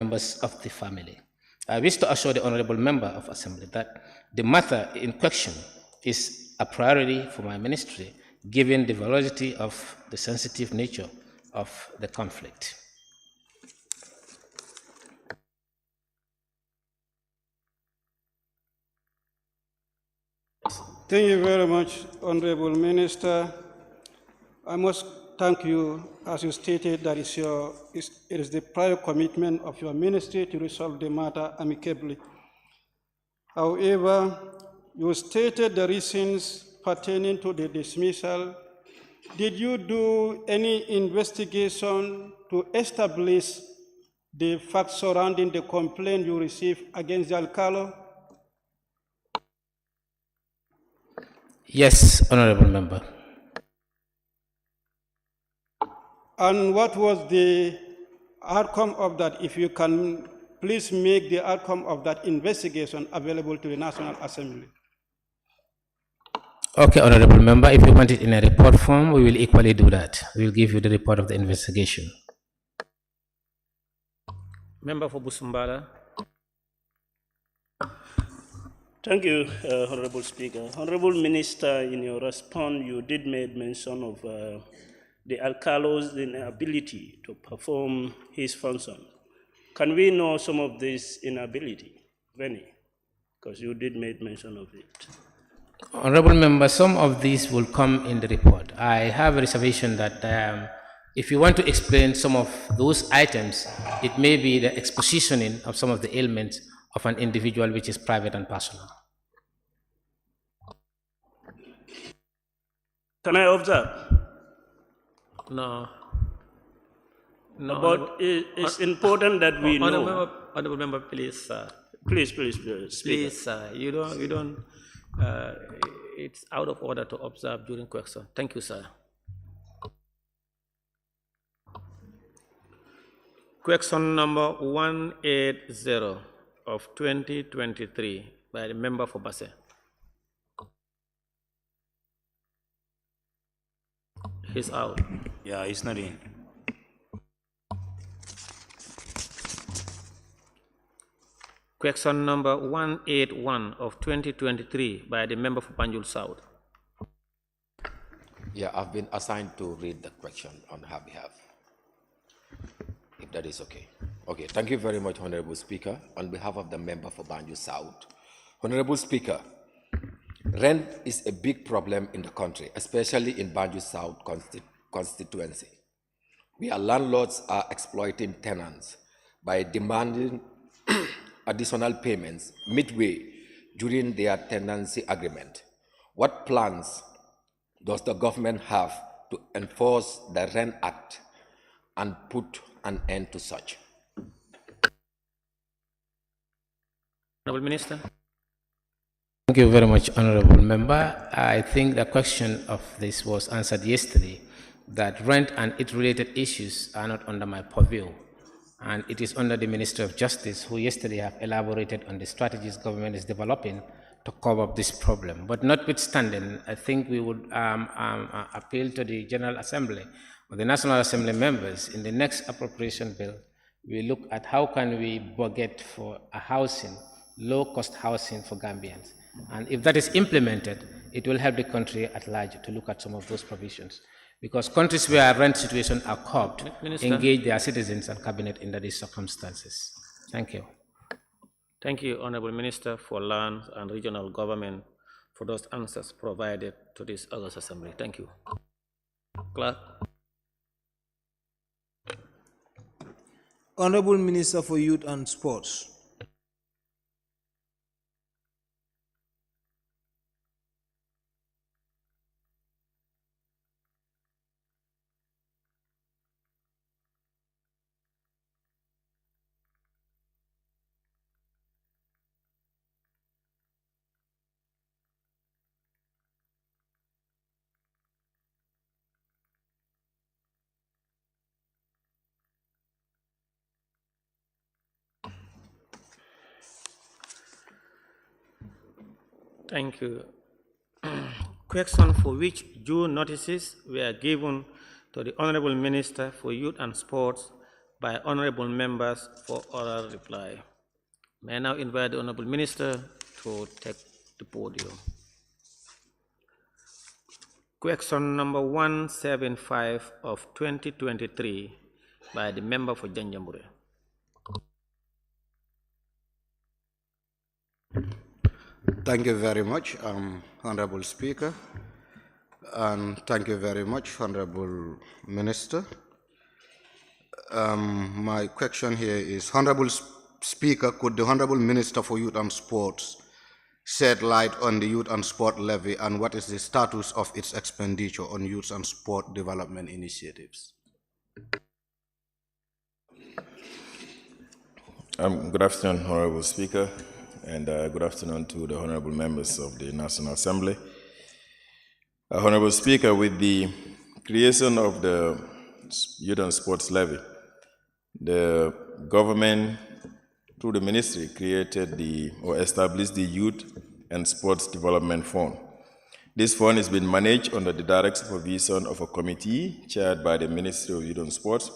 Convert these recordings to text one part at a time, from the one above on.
members of the family. I wish to assure the Honourable Member of Assembly that the matter in question is a priority for my ministry, given the velocity of the sensitive nature of the conflict. Thank you very much, Honourable Minister. I must thank you, as you stated, that it is the prior commitment of your ministry to resolve the matter amicably. However, you stated the reasons pertaining to the dismissal. Did you do any investigation to establish the facts surrounding the complaint you received against the Alcalo? Yes, Honourable Member. And what was the outcome of that? If you can please make the outcome of that investigation available to the National Assembly. Okay, Honourable Member, if you want it in a report form, we will equally do that. We will give you the report of the investigation. Member for Busumbala. Thank you, Honourable Speaker. Honourable Minister, in your response, you did make mention of the Alcalo's inability to perform his function. Can we know some of this inability, if any? Because you did make mention of it. Honourable Member, some of these will come in the report. I have a reservation that if you want to explain some of those items, it may be the expositioning of some of the ailments of an individual which is private and personal. Can I observe? No. No. But it's important that we know. Honourable Member, please. Please, Please, you don't. It's out of order to observe during question. Thank you, sir. Question number 180 of 2023 by the member for Basse. He's out. Yeah, he's not in. Question number 181 of 2023 by the member for BANJUL South. Yeah, I've been assigned to read the question on her behalf, if that is okay. Okay, thank you very much, Honourable Speaker. On behalf of the member for BANJUL South, Honourable Speaker, rent is a big problem in the country, especially in BANJUL South constituency. Where landlords are exploiting tenants by demanding additional payments midway during their tenancy agreement. What plans does the government have to enforce the Rent Act and put an end to such? Honourable Minister. Thank you very much, Honourable Member. I think the question of this was answered yesterday, that rent and its related issues are not under my purview, and it is under the Ministry of Justice, who yesterday have elaborated on the strategies government is developing to cover up this problem. But notwithstanding, I think we would appeal to the General Assembly or the National Assembly members in the next appropriation bill. We look at how can we budget for a housing, low-cost housing for Gambians. And if that is implemented, it will help the country at large to look at some of those provisions. Because countries where rent situations are curbed engage their citizens and cabinet under these circumstances. Thank you. Thank you, Honourable Minister for Land and Regional Government, for those answers provided to this August Assembly. Thank you. Clerk. Honourable Minister for Youth and Sports. Thank you. Question for which due notices were given to the Honourable Minister for Youth and Sports by honorable members for oral reply. May I now invite the Honourable Minister to take the podium. Question number 175 of 2023 by the member for Janjambure. Thank you very much, Honorable Speaker, and thank you very much, Honorable Minister. My question here is, Honorable Speaker, could the Honorable Minister for Youth and Sports shed light on the Youth and Sport Levy and what is the status of its expenditure on youth and sport development initiatives? Good afternoon, Honorable Speaker, and good afternoon to the honorable members of the National Assembly. Honorable Speaker, with the creation of the Youth and Sports Levy, the government, through the ministry, created or established the Youth and Sports Development Fund. This fund has been managed under the direct supervision of a committee chaired by the Ministry of Youth and Sports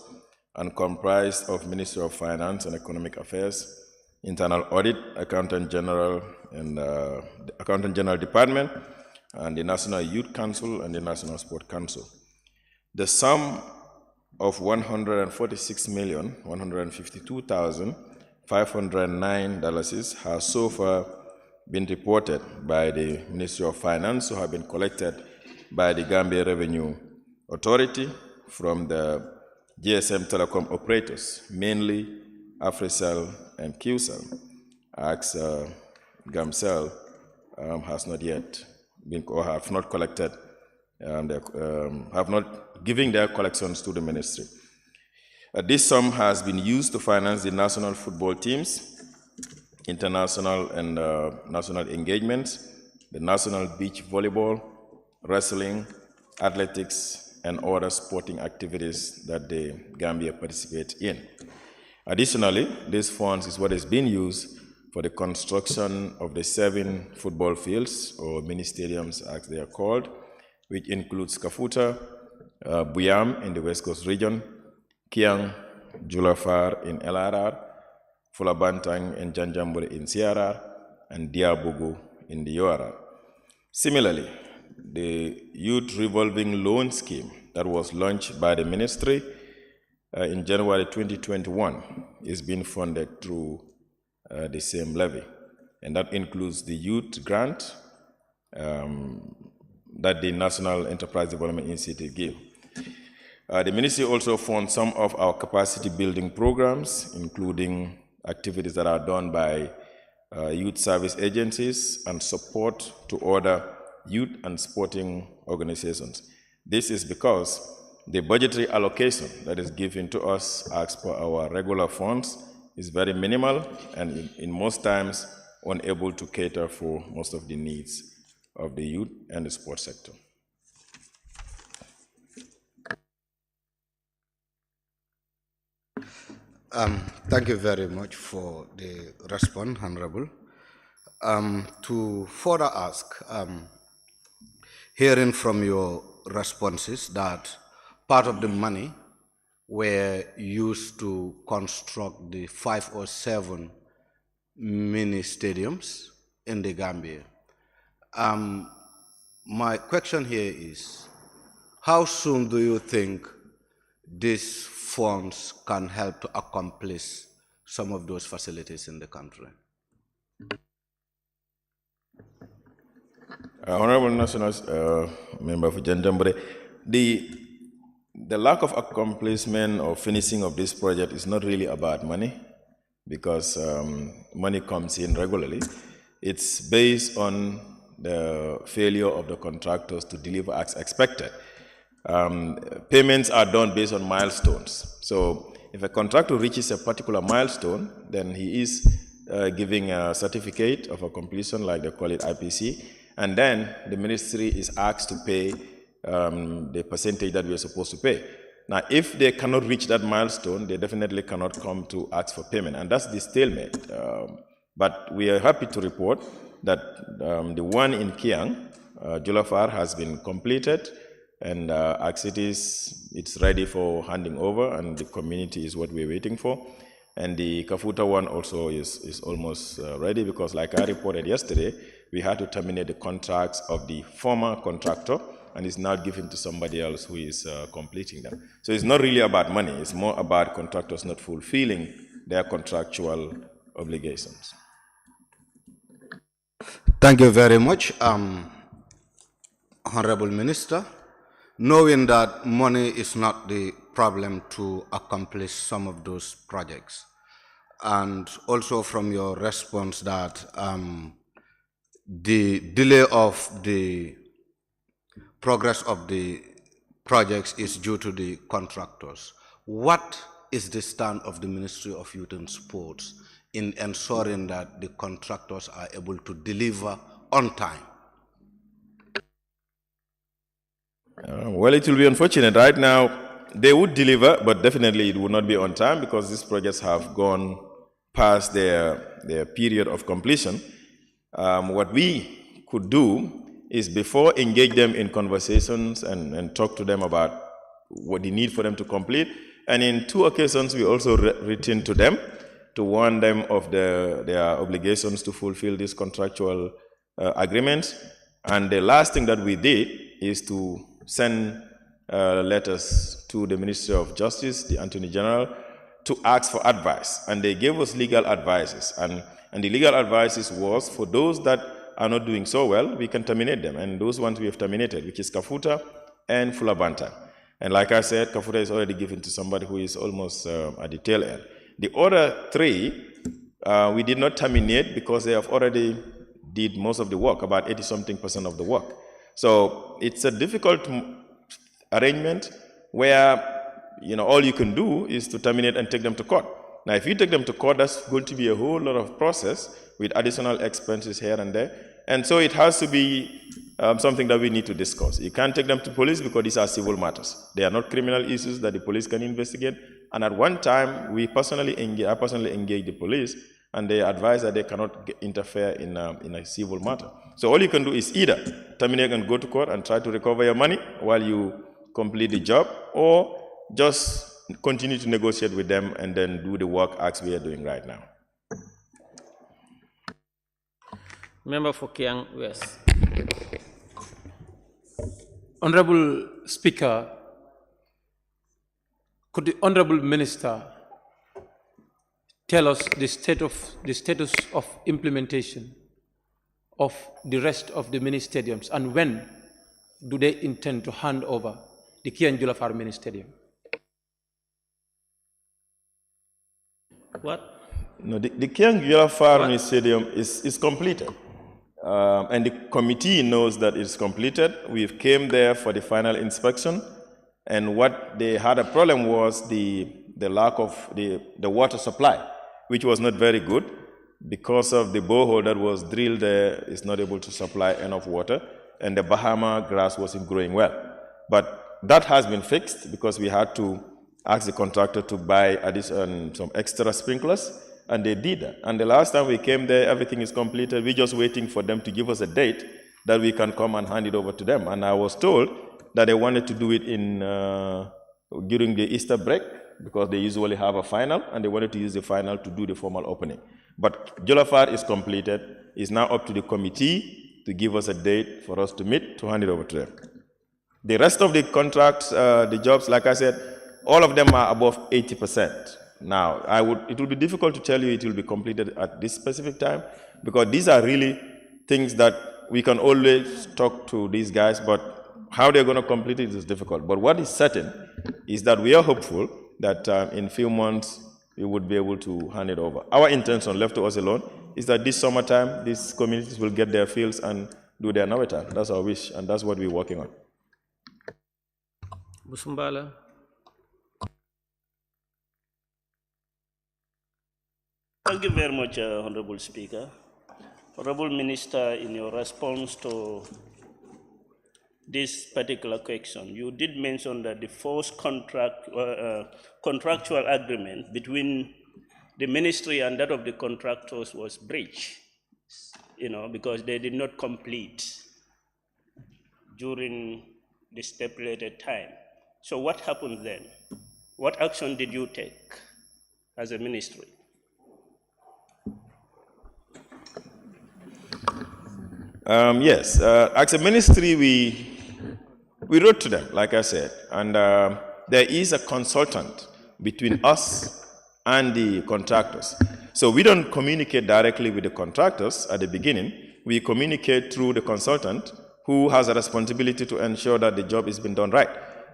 and comprised of Ministry of Finance and Economic Affairs, Internal Audit, Accountant General, and the Accountant General Department, and the National Youth Council and the National Sport Council. The sum of $146,152,509 has so far been reported by the Ministry of Finance, who have been collected by the Gambia Revenue Authority from the GSM telecom operators, mainly Africell and QCell. Gamcell has not yet been, or have not collected, have not given their collections to the ministry. This sum has been used to finance the national football teams, international and national engagements, the national beach volleyball, wrestling, athletics, and other sporting activities that the Gambia participates in. Additionally, this funds is what is being used for the construction of the 7 football fields, or mini stadiums as they are called, which includes Kafuta, Buyam in the West Coast region, Kiang, Julafar in LRR, Fulabantang and Janjambure in CRR, and Diabugu in the URR. Similarly, the Youth Revolving Loan Scheme that was launched by the ministry in January 2021 is being funded through the same levy, and that includes the youth grant that the National Enterprise Development Initiative gave. The ministry also funds some of our capacity building programs, including activities that are done by youth service agencies and support to other youth and sporting organizations. This is because the budgetary allocation that is given to us as per our regular funds is very minimal and in most times unable to cater for most of the needs of the youth and the sports sector. Thank you very much for the response, Honorable. To further ask, hearing from your responses that part of the money were used to construct the 5 or 7 mini stadiums in the Gambia. My question here is, how soon do you think these funds can help to accomplish some of those facilities in the country? Honorable National Member for Janjambure, the lack of accomplishment or finishing of this project is not really about money, because money comes in regularly. It's based on the failure of the contractors to deliver as expected. Payments are done based on milestones. So if a contractor reaches a particular milestone, then he is giving a certificate of a completion, like they call it IPC, and then the ministry is asked to pay the percentage that we are supposed to pay. Now, if they cannot reach that milestone, they definitely cannot come to ask for payment, and that's the stalemate. But we are happy to report that the one in Kiang, Julafar, has been completed, And as it is, it's ready for handing over, and the community is what we're waiting for. And the Kafuta one also is almost ready, because like I reported yesterday, we had to terminate the contracts of the former contractor, and it's now given to somebody else who is completing them. So it's not really about money, it's more about contractors not fulfilling their contractual obligations. Thank you very much, Honorable Minister. Knowing that money is not the problem to accomplish some of those projects, and also from your response that the delay of the progress of the projects is due to the contractors, what is the stand of the Ministry of Youth and Sports in ensuring that the contractors are able to deliver on time? Well, it will be unfortunate. Right now, they would deliver, but definitely it would not be on time, because these projects have gone past their period of completion. What we could do is, before engage them in conversations and talk to them about what they need for them to complete, and in 2 occasions we also written to them to warn them of their obligations to fulfill these contractual agreements. And the last thing that we did is to send letters to the Ministry of Justice, the Attorney General, to ask for advice. And they gave us legal advices. And the legal advices was, for those that are not doing so well, we can terminate them. And those ones we have terminated, which is Kafuta and Fulabanta. And like I said, Kafuta is already given to somebody who is almost at the tail end. The other 3, we did not terminate because they have already did most of the work, about 80-something% of the work. So it's a difficult arrangement where, all you can do is to terminate and take them to court. Now, if you take them to court, that's going to be a whole lot of process with additional expenses here and there. And so it has to be something that we need to discuss. You can't take them to police because these are civil matters. They are not criminal issues that the police can investigate. And at one time, I personally engaged the police, and they advised that they cannot interfere in a civil matter. So all you can do is either terminate and go to court and try to recover your money while you complete the job, or just continue to negotiate with them and then do the work as we are doing right now. Member for Kiang West. Honorable Speaker, could the Honorable Minister tell us the status of implementation of the rest of the mini stadiums, and when do they intend to hand over the Kianjulafar mini stadium? What? No, the Kianjulafar mini stadium is completed. And the committee knows that it's completed. We came there for the final inspection, and what they had a problem was the lack of the water supply, which was not very good because of the borehole that was drilled there is not able to supply enough water, and the Bahama grass wasn't growing well. But that has been fixed because we had to ask the contractor to buy some extra sprinklers, and they did that. And the last time we came there, everything is completed. We're just waiting for them to give us a date that we can come and hand it over to them. And I was told that they wanted to do it during the Easter break, because they usually have a final, and they wanted to use the final to do the formal opening. But Julafar is completed. It's now up to the committee to give us a date for us to meet to hand it over to them. The rest of the contracts, the jobs, like I said, all of them are above 80%. Now, it will be difficult to tell you it will be completed at this specific time, because these are really things that we can always talk to these guys, but how they're going to complete it is difficult. But what is certain is that we are hopeful that in a few months we would be able to hand it over. Our intention, left to us alone, is that this summertime these communities will get their fields and do their Nawetan. That's our wish, and that's what we're working on. Busumbala. Thank you very much, Honorable Speaker. Honorable Minister, in your response to this particular question, you did mention that the first contractual agreement between the ministry and that of the contractors was breached, because they did not complete during the stipulated time. So what happened then? What action did you take as a ministry? Yes, as a ministry, we wrote to them, like I said, and there is a consultant between us and the contractors. So we don't communicate directly with the contractors at the beginning. We communicate through the consultant who has a responsibility to ensure that the job is being done right.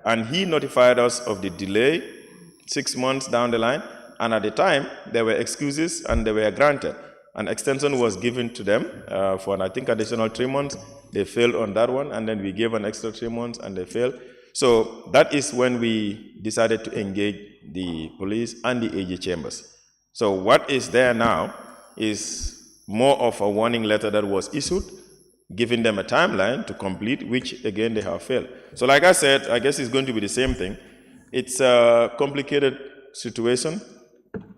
And he notified us of the delay 6 months down the line, and at the time, there were excuses and they were granted. An extension was given to them for, I think, additional 3 months. They failed on that one, and then we gave an extra 3 months, and they failed. So that is when we decided to engage the police and the AG chambers. So what is there now is more of a warning letter that was issued, giving them a timeline to complete, which again they have failed. So like I said, I guess it's going to be the same thing. It's a complicated situation,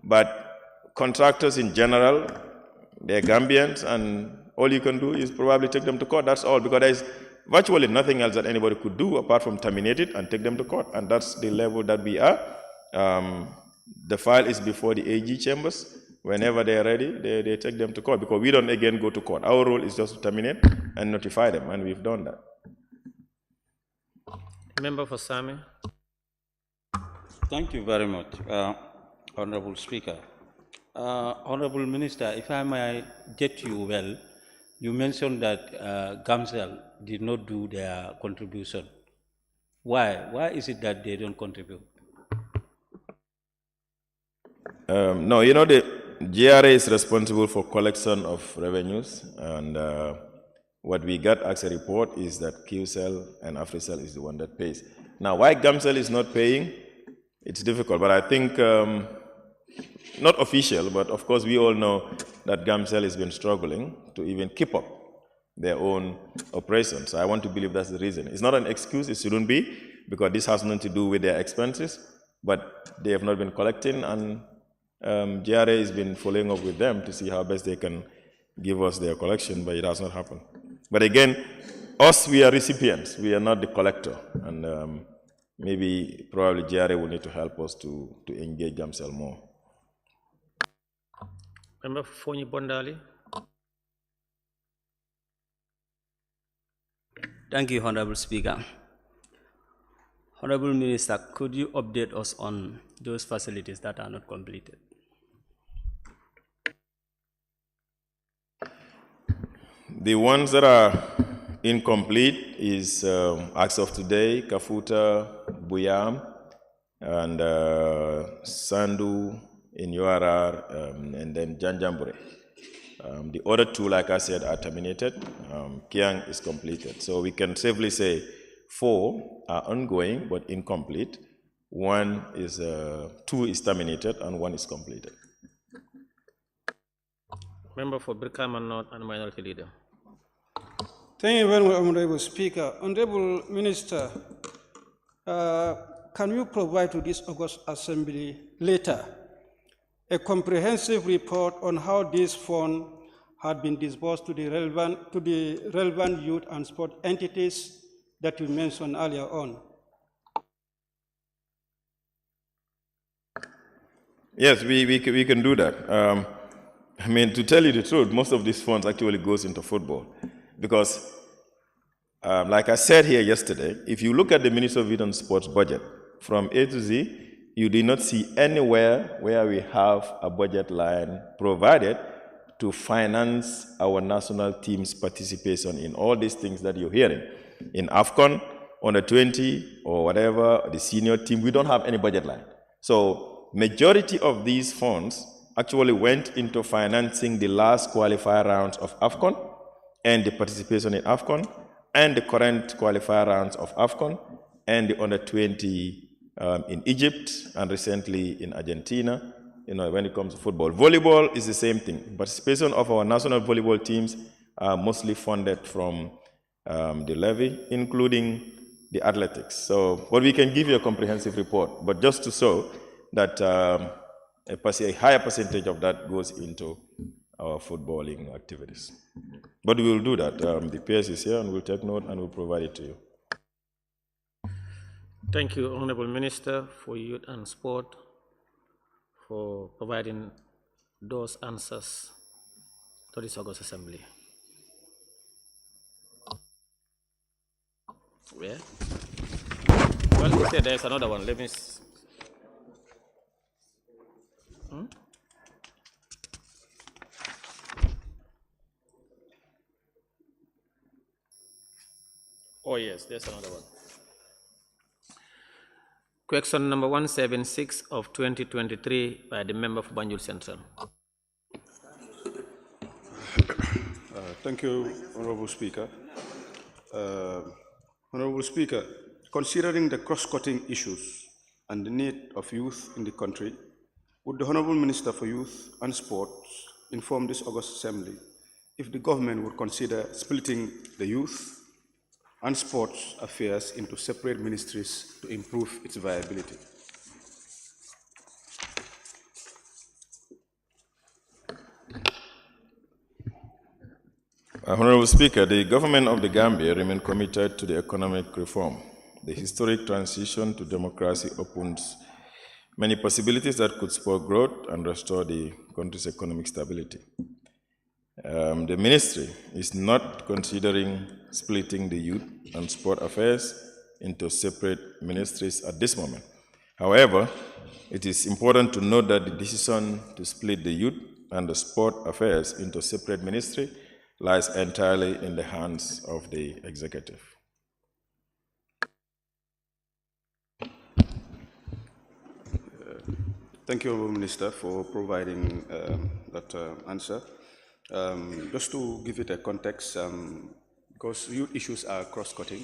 but contractors in general, they're Gambians, and all you can do is probably take them to court. That's all, because there's virtually nothing else that anybody could do apart from terminate it and take them to court. And that's the level that we are. The file is before the AG chambers. Whenever they're ready, they take them to court, because we don't again go to court. Our role is just to terminate and notify them, and we've done that. Member for Sami. Thank you very much, Honourable Speaker. Honourable Minister, if I may get you well, you mentioned that GAMCEL did not do their contribution. Why? Why is it that they don't contribute? No, you know, the GRA is responsible for collection of revenues, and what we got as a report is that QCell and AfriCell is the one that pays. Now, why GAMCEL is not paying, it's difficult, but I think, not official, but of course we all know that GAMCEL has been struggling to even keep up their own operations. So I want to believe that's the reason. It's not an excuse, it shouldn't be, because this has nothing to do with their expenses, but they have not been collecting, and GRA has been following up with them to see how best they can give us their collection, but it has not happened. But again, us, we are recipients, we are not the collector, and maybe probably GRA will need to help us to engage GAMCEL more. Member for Fonyi Bondali. Thank you, Honourable Speaker. Honourable Minister, could you update us on those facilities that are not completed? The ones that are incomplete is, as of today, Kafuta, Buyam, and Sandu in URR, and then Janjambure. The other two, like I said, are terminated. Kiang is completed. So we can safely say 4 are ongoing but incomplete. 2 is terminated, and 1 is completed. Member for Brikama North and Minority Leader. Thank you very much, Honourable Speaker. Honourable Minister, can you provide to this August Assembly later a comprehensive report on how this fund had been disbursed to the relevant youth and sport entities that you mentioned earlier on? Yes, we can do that. I mean, to tell you the truth, most of these funds actually goes into football, because like I said here yesterday, if you look at the Ministry of Youth and Sports budget from A to Z, you did not see anywhere where we have a budget line provided to finance our national team's participation in all these things that you're hearing. In AFCON, under 20 or whatever, the senior team, we don't have any budget line. So majority of these funds actually went into financing the last qualifier rounds of AFCON and the participation in AFCON and the current qualifier rounds of AFCON and the under 20 in Egypt and recently in Argentina, when it comes to football. Volleyball is the same thing. Participation of our national volleyball teams are mostly funded from the levy, including the athletics. So, but we can give you a comprehensive report, but just to show that a higher percentage of that goes into our footballing activities. But we will do that. The PS is here and we'll take note and we'll provide it to you. Thank you, Honourable Minister for Youth and Sport, for providing those answers to this August Assembly. Yeah. Well, he said there's another one. Let me. Oh, yes, there's another one. Question number 176 of 2023 by the member for Banjul Central. Thank you, Honourable Speaker. Honourable Speaker, considering the cross-cutting issues and the need of youth in the country, would the Honourable Minister for Youth and Sports inform this August Assembly if the government would consider splitting the youth and sports affairs into separate ministries to improve its viability? Honourable Speaker, the government of the Gambia remains committed to the economic reform. The historic transition to democracy opens many possibilities that could spur growth and restore the country's economic stability. The ministry is not considering splitting the youth and sport affairs into separate ministries at this moment. However, it is important to note that the decision to split the youth and the sport affairs into separate ministry lies entirely in the hands of the executive. Thank you, Honourable Minister, for providing that answer. Just to give it a context, because youth issues are cross-cutting,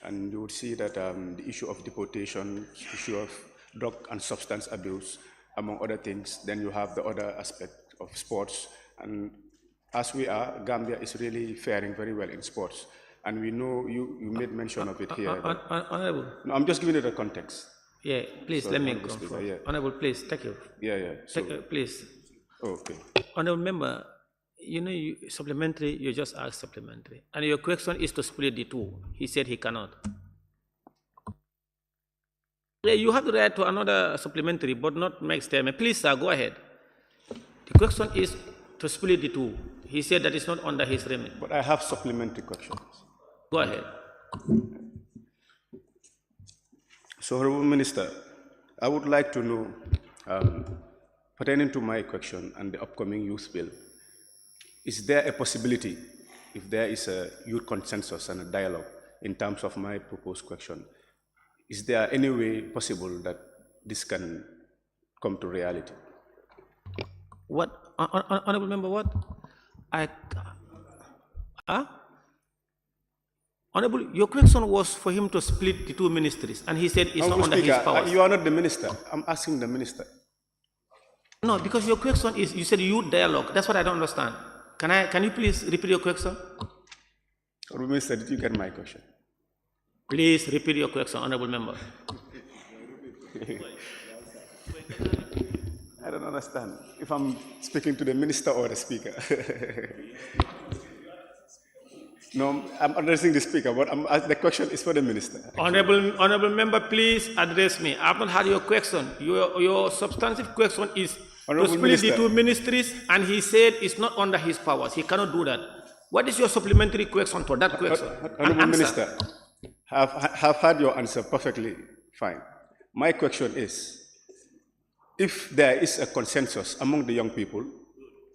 and you would see that the issue of deportation, issue of drug and substance abuse, among other things, then you have the other aspect of sports. And as we are, Gambia is really faring very well in sports. And we know you made mention of it here. Honourable. No, I'm just giving it a context. Yeah, please, So, let me Honourable confirm. Speaker, yeah. Honourable, please, take you. Yeah. So, Please. okay. Honourable member, you know, supplementary, you just asked supplementary. And your question is to split the two. He said he cannot. Yeah, you have the right to another supplementary, but not make statement. Please, sir, go ahead. The question is to split the two. He said that it's not under his remit. But I have supplementary questions. Go ahead. So, Honourable Minister, I would like to know, pertaining to my question and the upcoming youth bill, is there a possibility, if there is a youth consensus and a dialogue in terms of my proposed question, is there any way possible that this can come to reality? What? Honourable member, what? Honourable, your question was for him to split the two ministries, and he said it's not under his powers. You are not the minister. I'm asking the minister. No, because your question is, you said youth dialogue. That's what I don't understand. Can you please repeat your question? Honourable Minister, did you get my question? Please repeat your question, Honourable member. I don't understand if I'm speaking to the minister or the speaker. No, I'm addressing the speaker, but the question is for the minister. Honourable member, please address me. I've not had your question. Your substantive question is to split the two ministries, and he said it's not under his powers. He cannot do that. What is your supplementary question to that question? Honourable Minister, have had your answer perfectly fine. My question is, if there is a consensus among the young people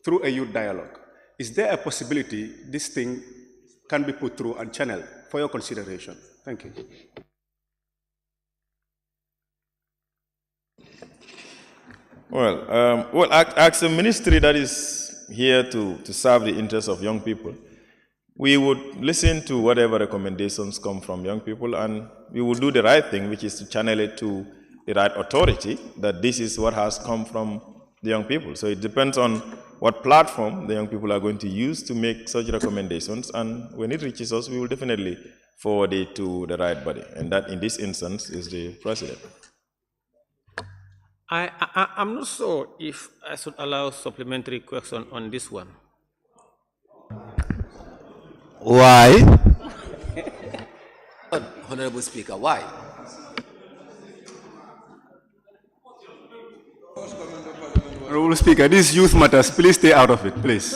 through a youth dialogue, is there a possibility this thing can be put through and channeled for your consideration? Thank you. Well, as a ministry that is here to serve the interests of young people, we would listen to whatever recommendations come from young people, and we will do the right thing, which is to channel it to the right authority, that this is what has come from the young people. So it depends on what platform the young people are going to use to make such recommendations, and when it reaches us, we will definitely forward it to the right body, and that in this instance is the president. I'm not sure if I should allow supplementary question on this one. Why? Honourable Speaker, why? Honourable Speaker, this youth matters. Please stay out of it, please.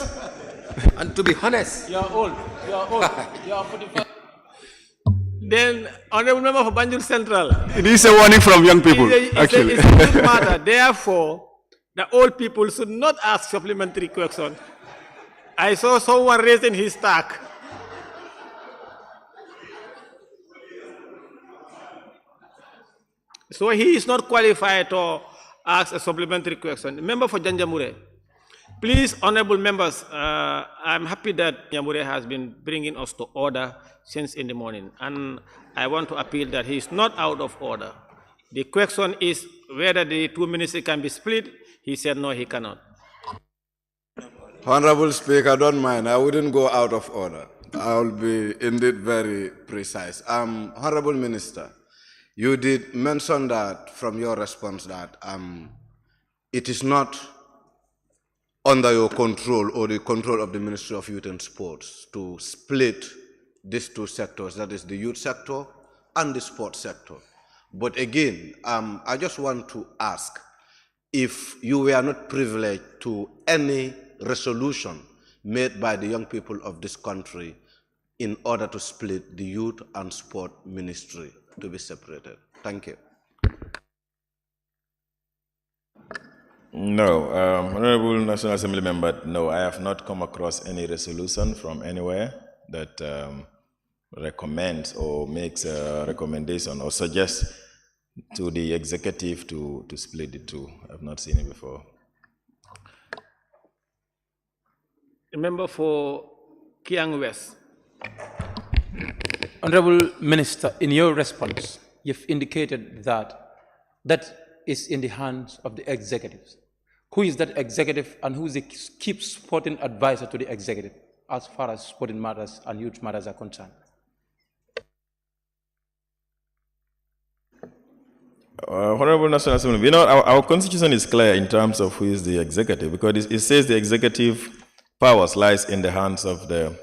And to be honest, You are old. You are old. You are 45. Then, Honourable Member for Banjul Central. It is a warning from young people, actually. It's a youth matter. Therefore, the old people should not ask supplementary question. I saw someone raising his stack. So he is not qualified to ask a supplementary question. Member for Janjamure. Please, honorable members, I'm happy that Janjamure has been bringing us to order since in the morning. And I want to appeal that he is not out of order. The question is whether the two ministries can be split. He said no, he cannot. Honorable Speaker, don't mind. I wouldn't go out of order. I'll be indeed very precise. Honorable Minister, you did mention that from your response that it is not under your control or the control of the Ministry of Youth and Sports to split these two sectors, that is the youth sector and the sports sector. But again, I just want to ask if you were not privileged to any resolution made by the young people of this country in order to split the youth and sport ministry to be separated. Thank you. No, Honorable National Assembly Member, no, I have not come across any resolution from anywhere that recommends or makes a recommendation or suggests to the executive to split the two. I've not seen it before. The member for Kiang West. Honorable Minister, in your response, you've indicated that that is in the hands of the executives. Who is that executive and who is the key sporting advisor to the executive as far as sporting matters and youth matters are concerned? Honorable National Assembly, you know, our constitution is clear in terms of who is the executive, because it says the executive powers lies in the hands of the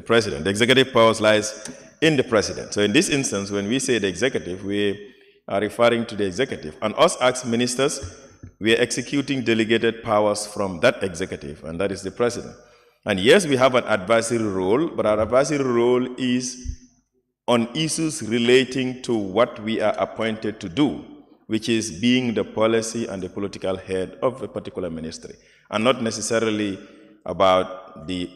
president. The executive powers lies in the president. So in this instance, when we say the executive, we are referring to the executive. And us as ministers, we are executing delegated powers from that executive, and that is the president. And yes, we have an advisory role, but our advisory role is on issues relating to what we are appointed to do, which is being the policy and the political head of a particular ministry, and not necessarily about the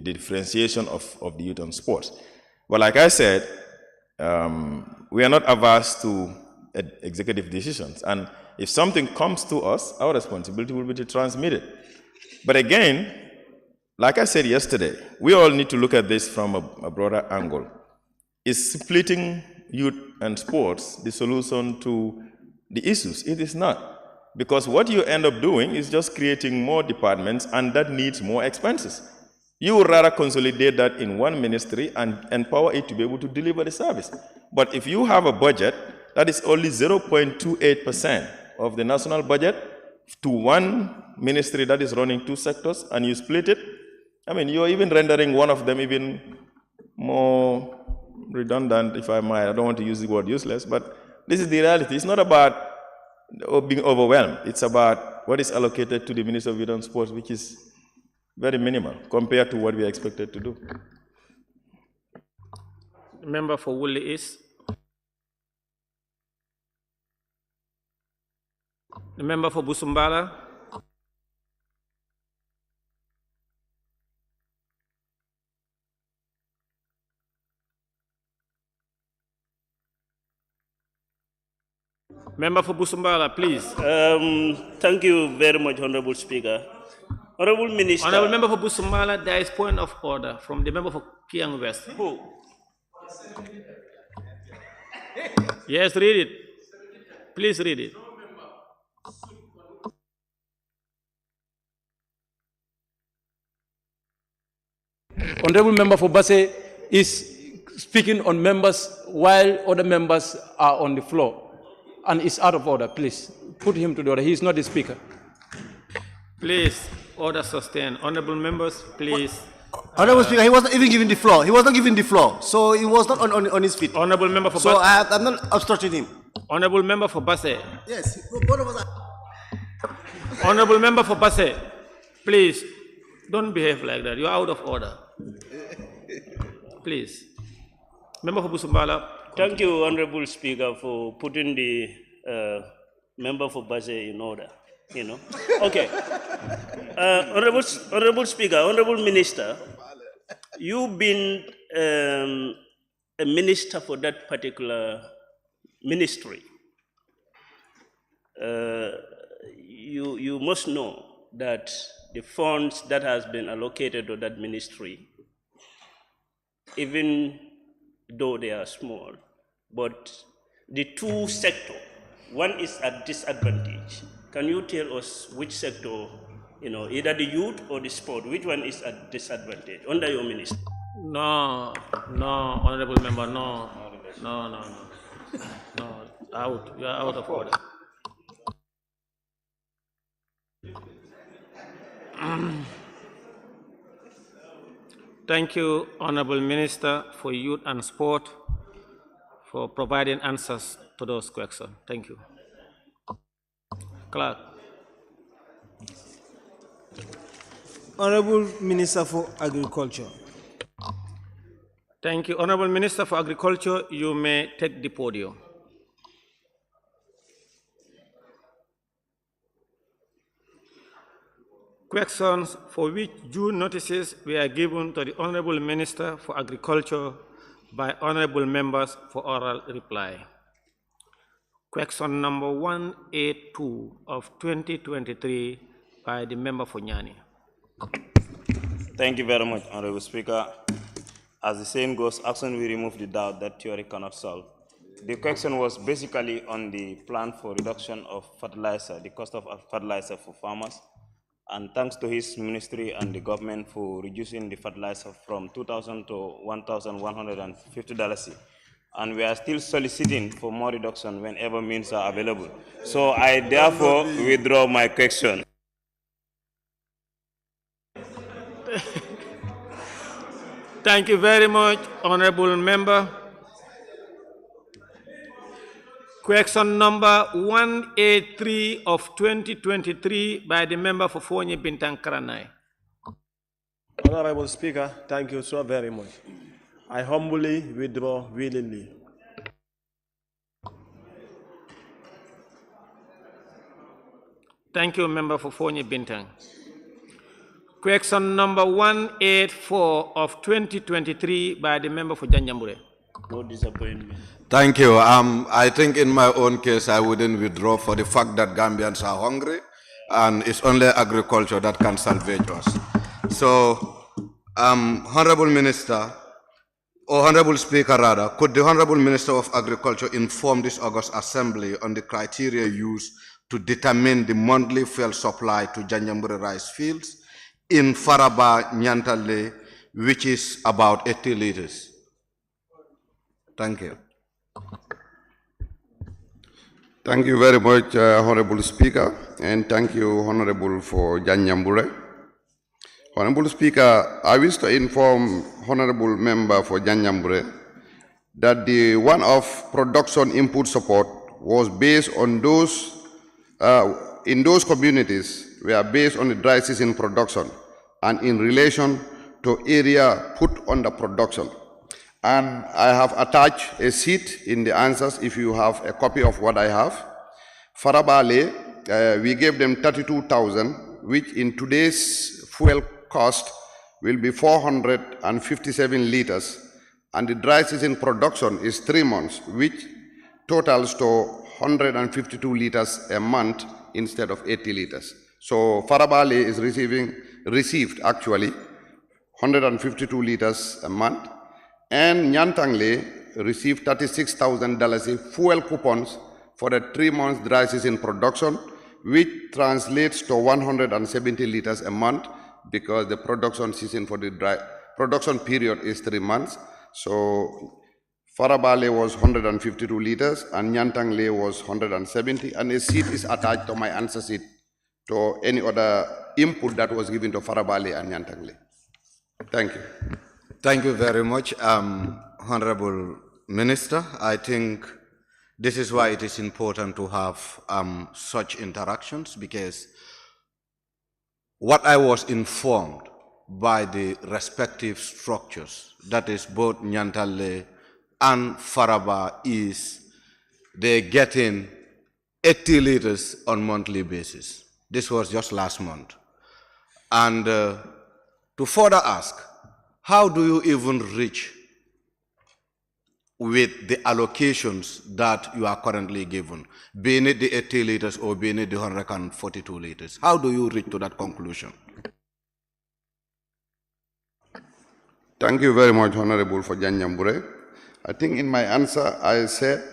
differentiation of the youth and sports. But like I said, we are not averse to executive decisions. And if something comes to us, our responsibility will be to transmit it. But again, like I said yesterday, we all need to look at this from a broader angle. Is splitting youth and sports the solution to the issues? It is not. Because what you end up doing is just creating more departments, and that needs more expenses. You would rather consolidate that in one ministry and empower it to be able to deliver the service. But if you have a budget that is only 0.28% of the national budget to one ministry that is running two sectors, and you split it, I mean, you're even rendering one of them even more redundant, if I might. I don't want to use the word useless, but this is the reality. It's not about being overwhelmed. It's about what is allocated to the Ministry of Youth and Sports, which is very minimal compared to what we are expected to do. Member for Woolly East. The member for Busumbala. Member for Busumbala, please. Thank you very much, Honorable Speaker. Honorable Minister. Honorable Member for Busumbala, there is point of order from the member for Kiang West. Who? Yes, read it. Please read it. Honorable Member for Basse is speaking on members while other members are on the floor, and is out of order. Please put him to the order. He is not the speaker. Please, order sustained. Honorable members, please. Honorable Speaker, he was not even given the floor. He was not given the floor, so he was not on his feet. Honorable Member for So Basse. I'm not obstructing him. Honorable Member for Basse. Yes, both of us are. Honorable Member for Basse, please don't behave like that. You're out of order. Please. Member for Busumbala. Thank you, Honorable Speaker, for putting the member for Basse in order. You know. Okay. Honorable Speaker, Honorable Minister, you've been a minister for that particular ministry. You must know that the funds that has been allocated to that ministry, even though they are small, but the two sectors, one is at disadvantage. Can you tell us which sector, either the youth or the sport, which one is at disadvantage under your ministry? No, Honorable Member, no, out. You are out of order. Thank you, Honorable Minister for Youth and Sport, for providing answers to those questions. Thank you. Clerk. Honourable Minister for Agriculture. Thank you. Honorable Minister for Agriculture, you may take the podium. Questions for which due notices were given to the Honorable Minister for Agriculture by honorable members for oral reply. Question number 182 of 2023 by the member for Nyani. Thank you very much, Honorable Speaker. As the saying goes, action will remove the doubt that theory cannot solve. The question was basically on the plan for reduction of fertilizer, the cost of fertilizer for farmers. And thanks to his ministry and the government for reducing the fertilizer from $2,000 to $1,150. And we are still soliciting for more reduction whenever means are available. So I therefore withdraw my question. Thank you very much, honorable member. Question number 183 of 2023 by the member for Fonyi Bintang Karanai. Honorable Speaker, thank you so very much. I humbly withdraw willingly. Thank you, member for Fonyi Bintang. Question number 184 of 2023 by the member for Janjambure. No disappointment. Thank you. I think in my own case, I wouldn't withdraw for the fact that Gambians are hungry, and it's only agriculture that can salvage us. So, Honorable Minister, or Honorable Speaker rather, could the Honorable Minister of Agriculture inform this August Assembly on the criteria used to determine the monthly fuel supply to Janjambure rice fields in Faraba, Nyantale, which is about 80 liters? Thank you. Thank you very much, Honorable Speaker, and thank you, Honorable for Janjambure. Honorable Speaker, I wish to inform Honorable Member for Janjambure that the one-off production input support was based on those, in those communities were based on the dry season production and in relation to area put under production. And I have attached a sheet in the answers if you have a copy of what I have. Farabale, we gave them 32,000, which in today's fuel cost will be 457 liters. And the dry season production is 3 months, which totals to 152 liters a month instead of 80 liters. So Farabale is received actually 152 liters a month. And Nyantangle received $36,000 in fuel coupons for the 3 months dry season production, which translates to 170 liters a month because the production season for the dry production period is 3 months. So Farabale was 152 liters and Nyantangle was 170, and a sheet is attached to my answer sheet to any other input that was given to Farabale and Nyantangle. Thank you. Thank you very much, Honorable Minister. I think this is why it is important to have such interactions, because what I was informed by the respective structures, that is both Nyantale and Faraba, is they're getting 80 liters on monthly basis. This was just last month. And to further ask, how do you even reach with the allocations that you are currently given, being it the 80 liters or being it the 142 liters? How do you reach to that conclusion? Thank you very much, Honorable, for Janjambure. I think in my answer, I said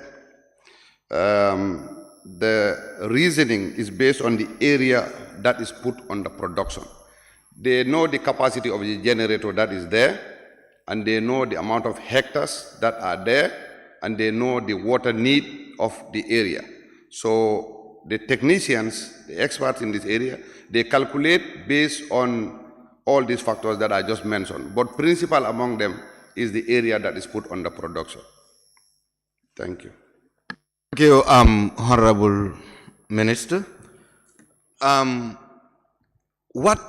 the reasoning is based on the area that is put on the production. They know the capacity of the generator that is there, and they know the amount of hectares that are there, and they know the water need of the area. So the technicians, the experts in this area, they calculate based on all these factors that I just mentioned. But principal among them is the area that is put under production. Thank you. Thank you, Honorable Minister. What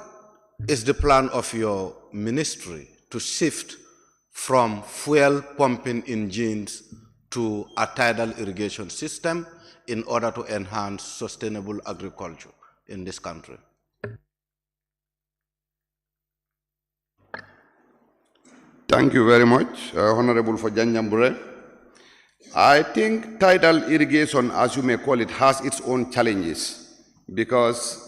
is the plan of your ministry to shift from fuel pumping engines to a tidal irrigation system in order to enhance sustainable agriculture in this country? Thank you very much, Honorable for Janjambure. I think tidal irrigation, as you may call it, has its own challenges because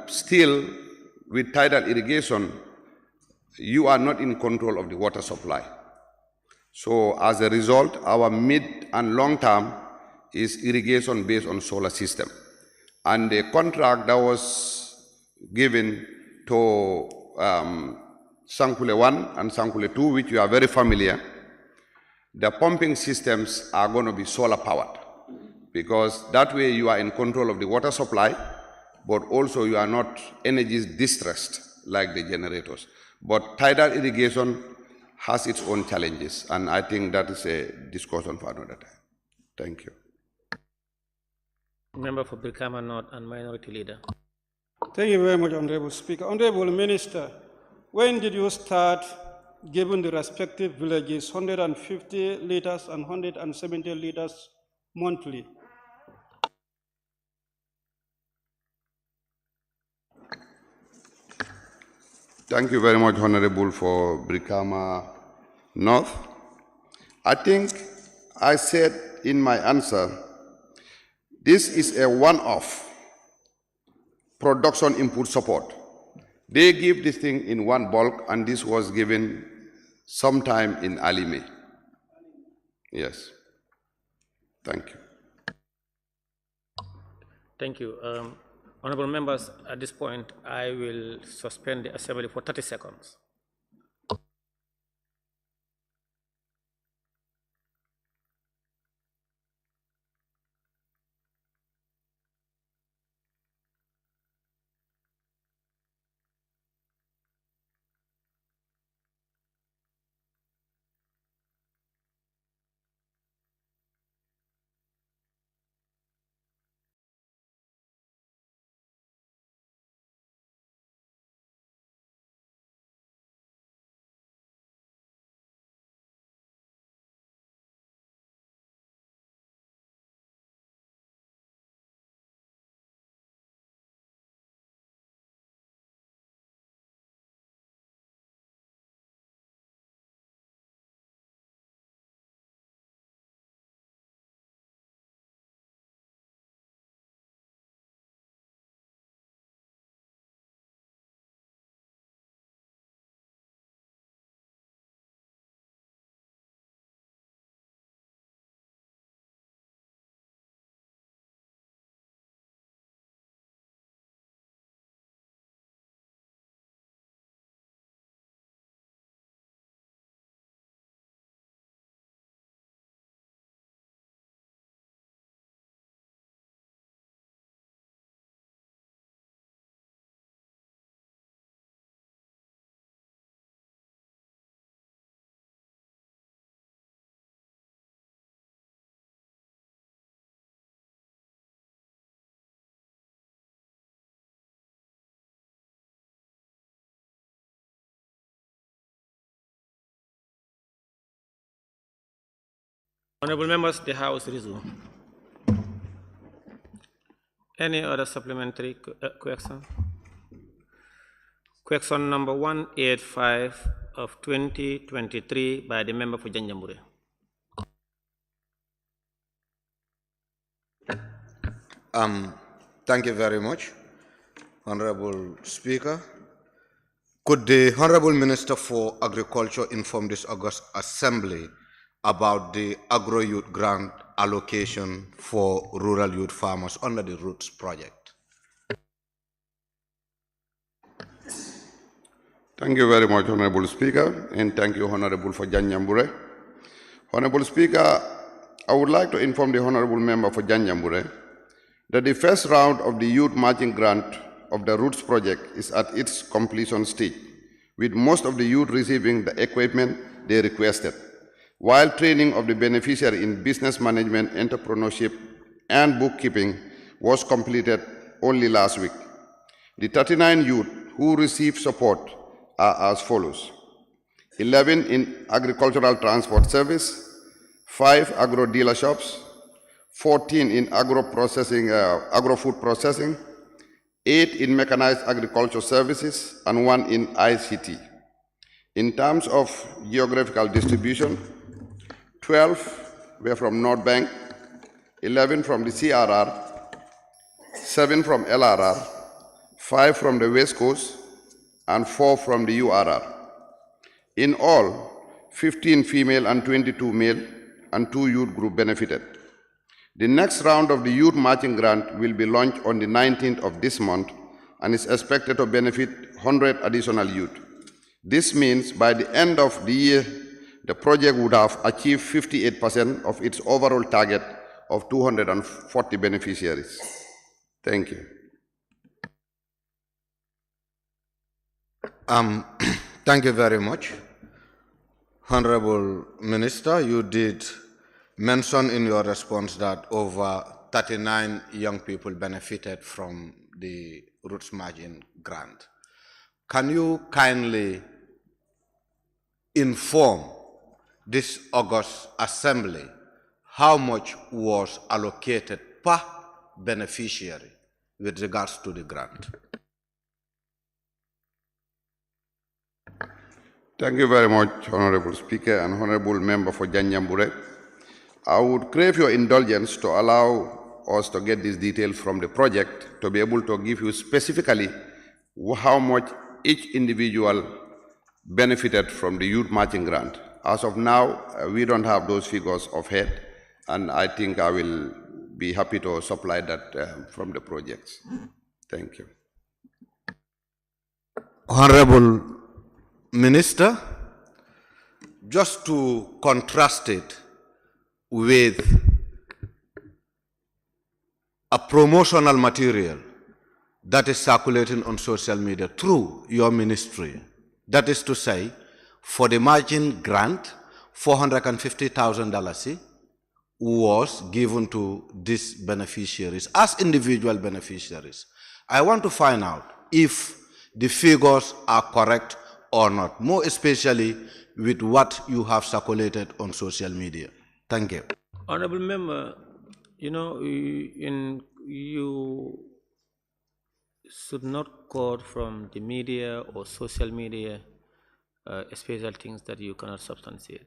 still with tidal irrigation, you are not in control of the water supply. So as a result, our mid and long term is irrigation based on solar system. And the contract that was given to Sankule 1 and Sankule 2, which you are very familiar, the pumping systems are going to be solar powered because that way you are in control of the water supply, but also you are not energy distressed like the generators. But tidal irrigation has its own challenges, and I think that is a discussion for another time. Thank you. Member for Brikama North and Minority Leader. Thank you very much, Honorable Speaker. Honorable Minister, when did you start giving the respective villages 150 liters and 170 liters monthly? Thank you very much, Honorable, for Brikama North. I think I said in my answer, this is a one-off production input support. They give this thing in one bulk, and this was given sometime in early May. Yes. Thank you. Thank you. Honorable members, at this point, I will suspend the assembly for 30 seconds. Honorable members, the House resume. Any other supplementary question? Question number 185 of 2023 by the member for Janjambure. Thank you very much, Honorable Speaker. Could the Honorable Minister for Agriculture inform this August Assembly about the agro-youth grant allocation for rural youth farmers under the Roots project? Thank you very much, Honorable Speaker, and thank you, Honorable for Janjambure. Honorable Speaker, I would like to inform the Honorable Member for Janjambure that the first round of the youth matching grant of the Roots project is at its completion stage, with most of the youth receiving the equipment they requested, while training of the beneficiary in business management, entrepreneurship, and bookkeeping was completed only last week. The 39 youth who received support are as follows: 11 in agricultural transport service, 5 agro dealer shops, 14 in agro-food processing, 8 in mechanized agriculture services, and 1 in ICT. In terms of geographical distribution, 12 were from North Bank, 11 from the CRR, 7 from LRR, 5 from the West Coast, and 4 from the URR. In all, 15 female and 22 male and 2 youth group benefited. The next round of the youth matching grant will be launched on the 19th of this month and is expected to benefit 100 additional youth. This means by the end of the year, the project would have achieved 58% of its overall target of 240 beneficiaries. Thank you. Thank you very much. Honorable Minister, you did mention in your response that over 39 young people benefited from the Roots Margin grant. Can you kindly inform this August Assembly how much was allocated per beneficiary with regards to the grant? Thank you very much, Honorable Speaker and Honorable Member for Janjambure. I would crave your indulgence to allow us to get these details from the project to be able to give you specifically how much each individual benefited from the youth matching grant. As of now, we don't have those figures offhand, and I think I will be happy to supply that from the projects. Thank you. Honorable Minister, just to contrast it with a promotional material that is circulating on social media through your ministry. That is to say, for the margin grant, $450,000 was given to these beneficiaries as individual beneficiaries. I want to find out if the figures are correct or not, more especially with what you have circulated on social media. Thank you. Honorable Member, you should not quote from the media or social media special things that you cannot substantiate.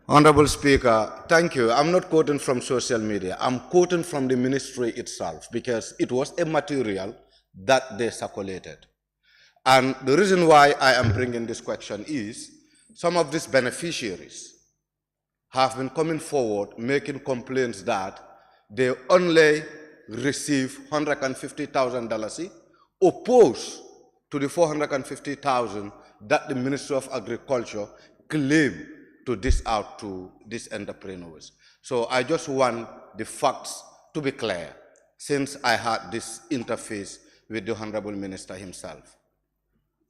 Honorable Speaker, thank you. I'm not quoting from social media. I'm quoting from the ministry itself because it was a material that they circulated. And the reason why I am bringing this question is some of these beneficiaries have been coming forward making complaints that they only receive $150,000 opposed to the $450,000 that the Ministry of Agriculture claimed to dish out to these entrepreneurs. So I just want the facts to be clear since I had this interface with the Honorable Minister himself.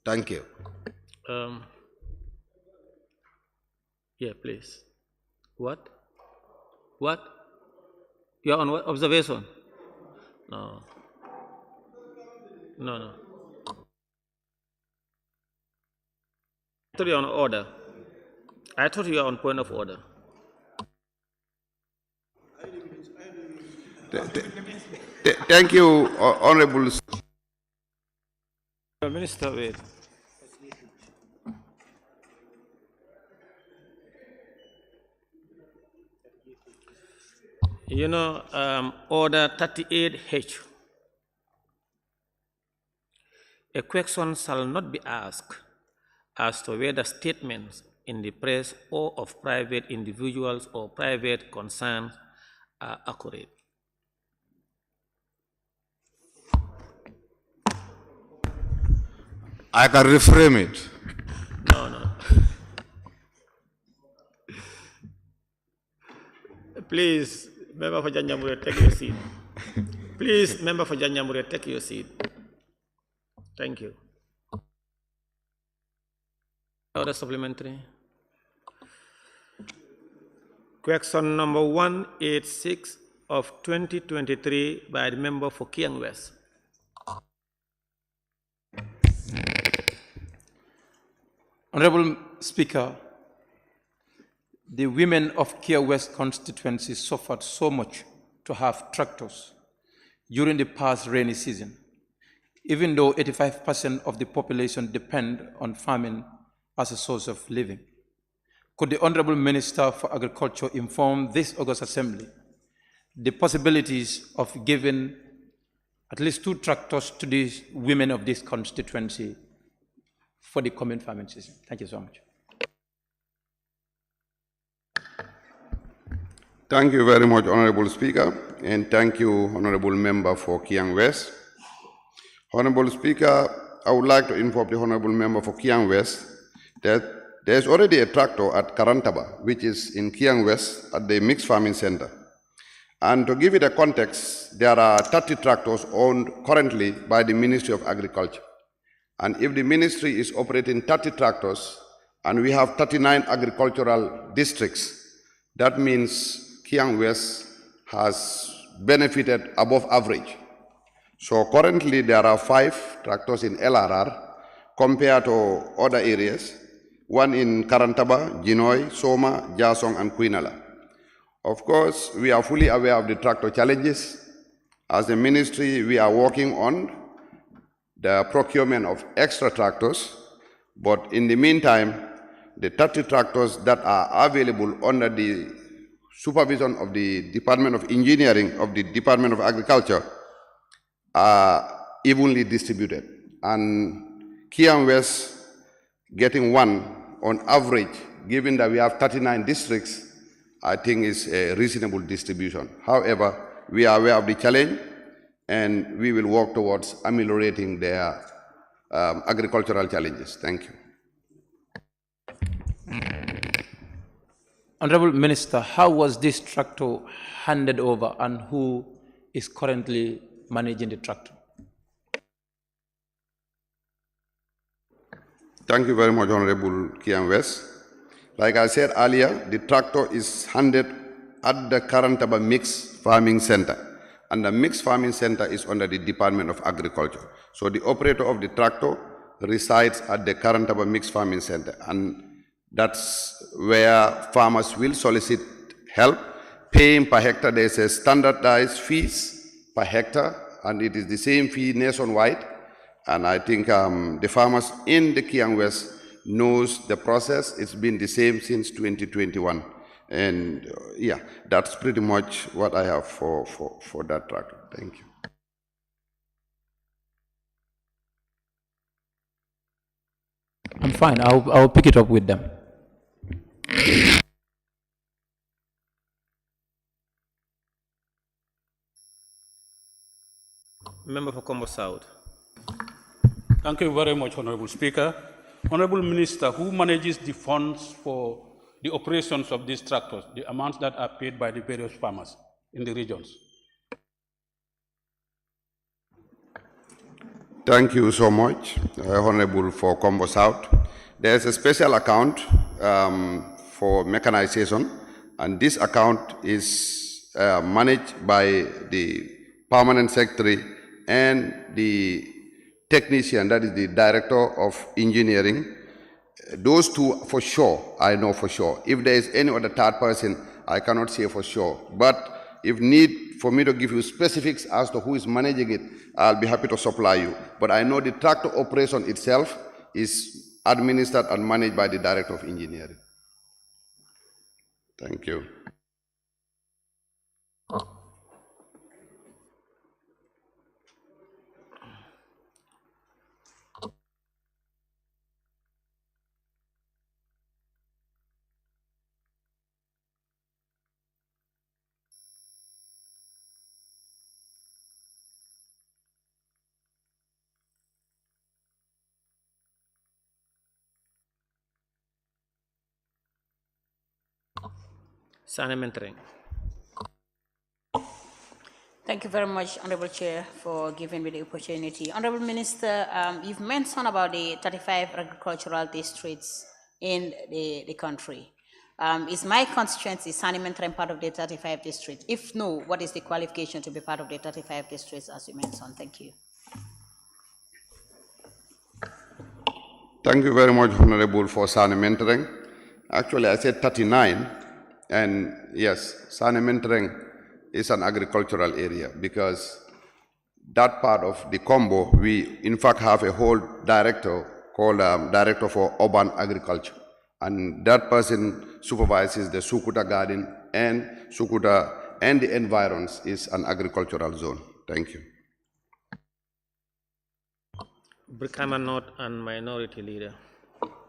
Thank you. Yeah, please. What? What? You're on what? Observation? No. No. I thought you were on order. I thought you were on point of order. Thank you, Honourable. Minister, wait. You know, Order 38H. A question shall not be asked as to whether statements in the press or of private individuals or private concerns are accurate. I can reframe it. No. Please, member for Janjamure, take your seat. Please, member for Janjamure, take your seat. Thank you. Order supplementary. Question number 186 of 2023 by the member for Kiang West. Honorable Speaker, the women of Kia West constituency suffered so much to have tractors during the past rainy season, even though 85% of the population depend on farming as a source of living. Could the Honourable Minister for Agriculture inform this August Assembly the possibilities of giving at least 2 tractors to these women of this constituency for the coming farming season? Thank you so much. Thank you very much, Honourable Speaker, and thank you, Honourable Member for Kiang West. Honourable Speaker, I would like to inform the Honourable Member for Kiang West that there is already a tractor at Karantaba, which is in Kiang West at the Mixed Farming Center. And to give it a context, there are 30 tractors owned currently by the Ministry of Agriculture. And if the ministry is operating 30 tractors and we have 39 agricultural districts, that means Kiang West has benefited above average. So currently there are 5 tractors in LRR compared to other areas, 1 in Karantaba, Jinoy, Soma, Jasong, and Quinala. Of course, we are fully aware of the tractor challenges. As a ministry, we are working on the procurement of extra tractors, but in the meantime, the 30 tractors that are available under the supervision of the Department of Engineering of the Department of Agriculture are evenly distributed. And Kiang West getting 1 on average, given that we have 39 districts, I think is a reasonable distribution. However, we are aware of the challenge and we will work towards ameliorating their agricultural challenges. Thank you. Honourable Minister, how was this tractor handed over and who is currently managing the tractor? Thank you very much, Honourable Kiang West. Like I said earlier, the tractor is handed at the Karantaba Mixed Farming Center, and the Mixed Farming Center is under the Department of Agriculture. So the operator of the tractor resides at the Karantaba Mixed Farming Center, and that's where farmers will solicit help, paying per hectare. There's a standardized fees per hectare, and it is the same fee nationwide. And I think the farmers in the Kiang West knows the process. It's been the same since 2021. And yeah, that's pretty much what I have for that tractor. Thank you. I'm fine. I'll pick it up with them. Member for Combo South. Thank you very much, Honourable Speaker. Honourable Minister, who manages the funds for the operations of these tractors, the amounts that are paid by the various farmers in the regions? Thank you so much, Honourable for Combo South. There's a special account for mechanization, and this account is managed by the Permanent Secretary and the technician, that is the Director of Engineering, Those two for sure, I know for sure. If there is any other third person, I cannot say for sure. But if need for me to give you specifics as to who is managing it, I'll be happy to supply you. But I know the tractor operation itself is administered and managed by the Director of Engineering. Thank you. Thank you very much, Honorable Chair, for giving me the opportunity. Honorable Minister, you've mentioned about the 35 agricultural districts in the country. Is my constituency, Sanimentering, part of the 35 districts? If no, what is the qualification to be part of the 35 districts as you mentioned? Thank you. Thank you very much, Honorable, for Sanimentering. Actually, I said 39, and yes, Sanimentering is an agricultural area because that part of the combo, we in fact have a whole director called Director for Urban Agriculture. And that person supervises the Sukuta Garden, and Sukuta and the environs is an agricultural zone. Thank you. Brikama North and Minority Leader.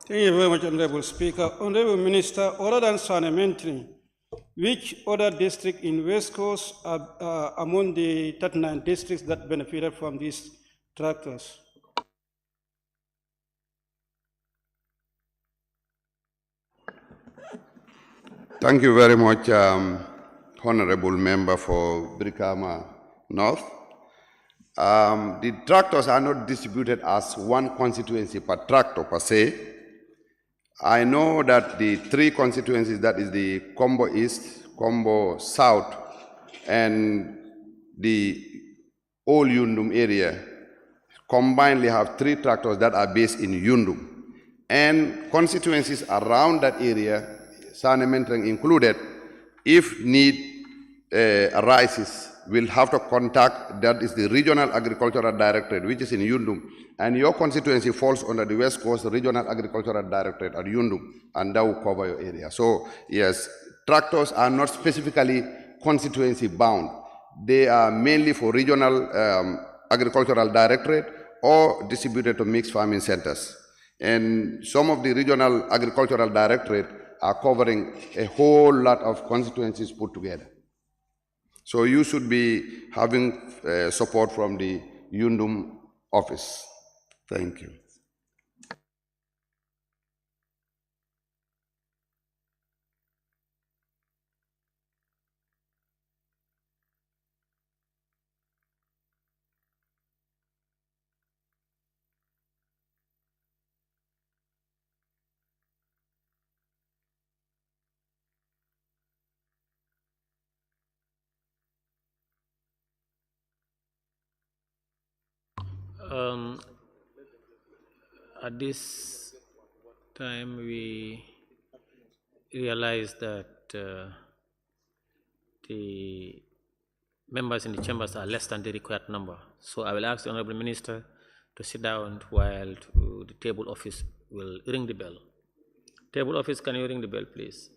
Thank you very much, Honorable Speaker. Honorable Minister, other than Sanimentering, which other district in West Coast are among the 39 districts that benefited from these tractors? Thank you very much, Honorable Member for Brikama North. The tractors are not distributed as one constituency per tractor per se. I know that the three constituencies, that is the Combo East, Combo South, and the Old Yundum area, combinedly have 3 tractors that are based in Yundum. And constituencies around that area, Sanimentering included, if need arises, will have to contact, that is the Regional Agricultural Directorate, which is in Yundum, and your constituency falls under the West Coast Regional Agricultural Directorate at Yundum, and that will cover your area. So yes, tractors are not specifically constituency bound. They are mainly for Regional Agricultural Directorate or distributed to mixed farming centers. And some of the Regional Agricultural Directorate are covering a whole lot of constituencies put together. So you should be having support from the Yundum office. Thank you. At this time, we realize that the members in the chambers are less than the required number. So I will ask the Honourable Minister to sit down while the table office will ring the bell. Table office, can you ring the bell, please?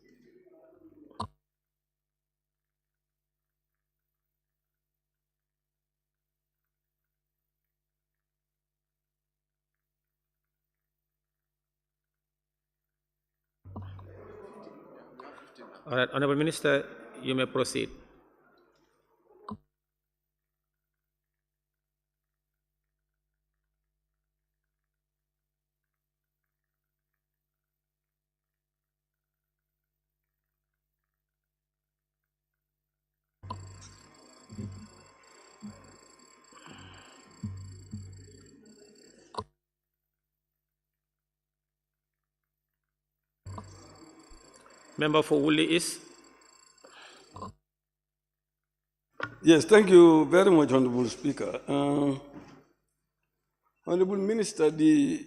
All right, Honourable Minister, you may proceed. Member for Woolly East. Yes, thank you very much, Honourable Speaker. Honourable Minister, the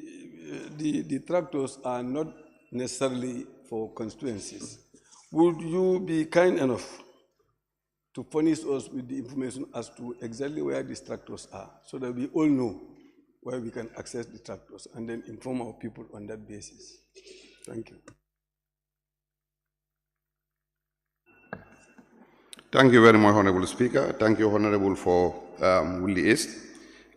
the tractors are not necessarily for constituencies. Would you be kind enough to furnish us with the information as to exactly where these tractors are, so that we all know where we can access the tractors, and then inform our people on that basis? Thank you. Thank you very much, Honorable Speaker. Thank you, Honorable, for Willie East.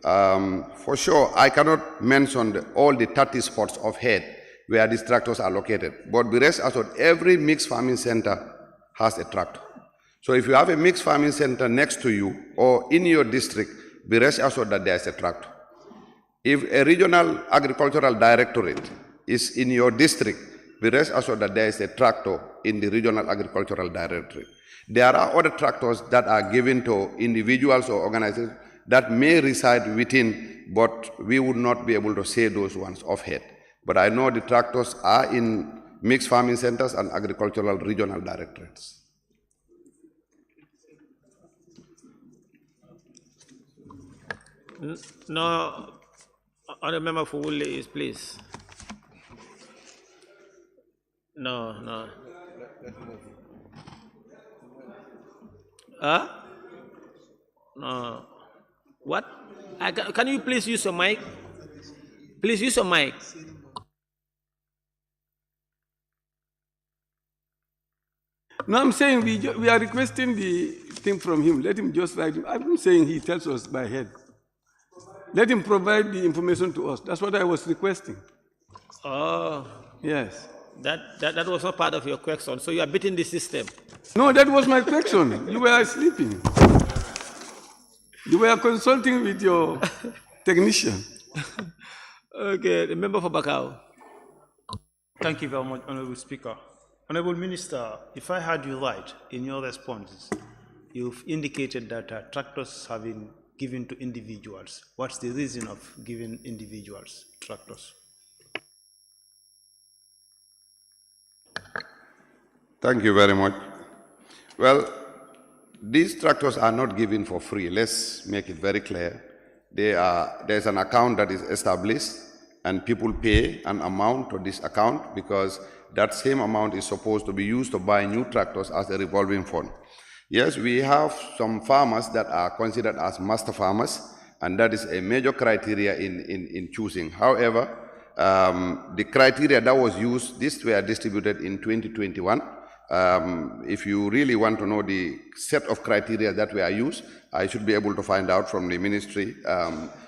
For sure, I cannot mention all the 30 spots of head where these tractors are located, but be rest assured, every mixed farming center has a tractor. So if you have a mixed farming center next to you or in your district, be rest assured that there is a tractor. If a regional agricultural directorate is in your district, be rest assured that there is a tractor in the regional agricultural directorate. There are other tractors that are given to individuals or organizations that may reside within, but we would not be able to say those ones offhand. But I know the tractors are in mixed farming centers and agricultural regional directorates. No, Honourable Member for Woodley, please. No. Huh? No. What? Can you please use your mic? Please use your mic. No, I'm saying we are requesting the thing from him. Let him just write. I'm saying he tells us by head. Let him provide the information to us. That's what I was requesting. Oh. Yes. That was not part of your question. So you are beating the system. No, that was my question. You were sleeping. You were consulting with your technician. Okay, the member for Bakau. Thank you very much, Honourable Speaker. Honourable Minister, if I heard you right in your responses, you've indicated that tractors have been given to individuals. What's the reason of giving individuals tractors? Thank you very much. Well, these tractors are not given for free. Let's make it very clear. There's an account that is established, and people pay an amount to this account because that same amount is supposed to be used to buy new tractors as a revolving fund. Yes, we have some farmers that are considered as master farmers, and that is a major criteria in choosing. However, the criteria that was used, these were distributed in 2021. If you really want to know the set of criteria that were used, I should be able to find out from the ministry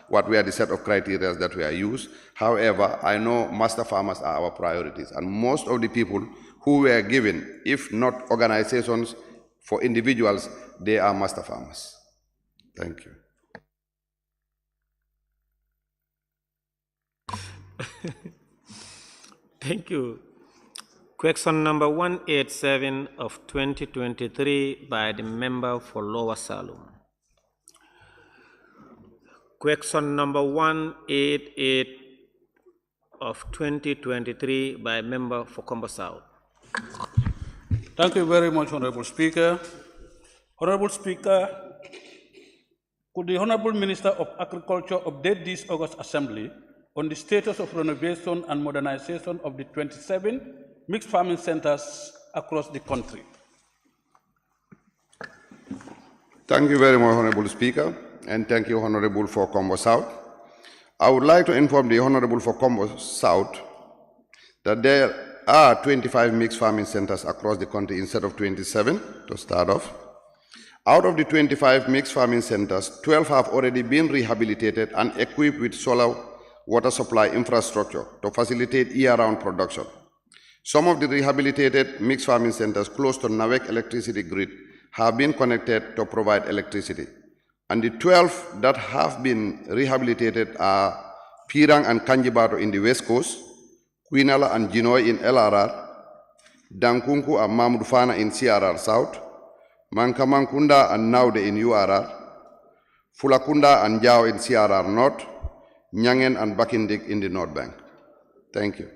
what were the set of criteria that were used. However, I know master farmers are our priorities, and most of the people who were given, if not organizations for individuals, they are master farmers. Thank you. Thank you. Question number 187 of 2023 by the member for Lower Salum. Question number 188 of 2023 by member for Combo South. Thank you very much, Honourable Speaker. Honourable Speaker, could the Honourable Minister of Agriculture update this August Assembly on the status of renovation and modernization of the 27 mixed farming centers across the country? Thank you very much, Honourable Speaker, and thank you, Honourable for Combo South. I would like to inform the Honourable for Combo South that there are 25 mixed farming centers across the country instead of 27 to start off. Out of the 25 mixed farming centers, 12 have already been rehabilitated and equipped with solar water supply infrastructure to facilitate year-round production. Some of the rehabilitated mixed farming centers close to Nawek electricity grid have been connected to provide electricity. And the 12 that have been rehabilitated are Pirang and Kanjibato in the West Coast, Quinala and Jinoy in LRR, Dankunku and Mamudfana in CRR South, Mankamankunda and Naude in URR, Fulakunda and Jao in CRR North, Nyangen and Bakindik in the North Bank. Thank you.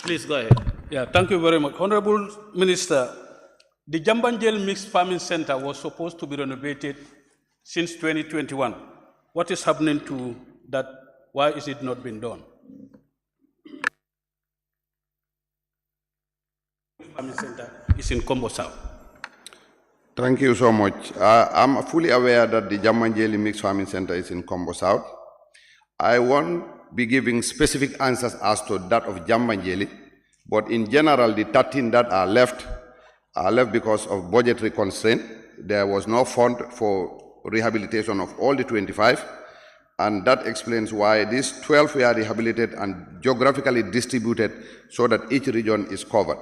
Please go ahead. Yeah, thank you very much. Honorable Minister, the Jambanjel Mixed Farming Center was supposed to be renovated since 2021. What is happening to that? Why is it not being done? Farming Center is in Combo South. Thank you so much. I'm fully aware that the Jambanjeli Mixed Farming Center is in Combo South. I won't be giving specific answers as to that of Jambanjeli, but in general, the 13 that are left because of budgetary constraint. There was no fund for rehabilitation of all the 25, and that explains why these 12 were rehabilitated and geographically distributed so that each region is covered.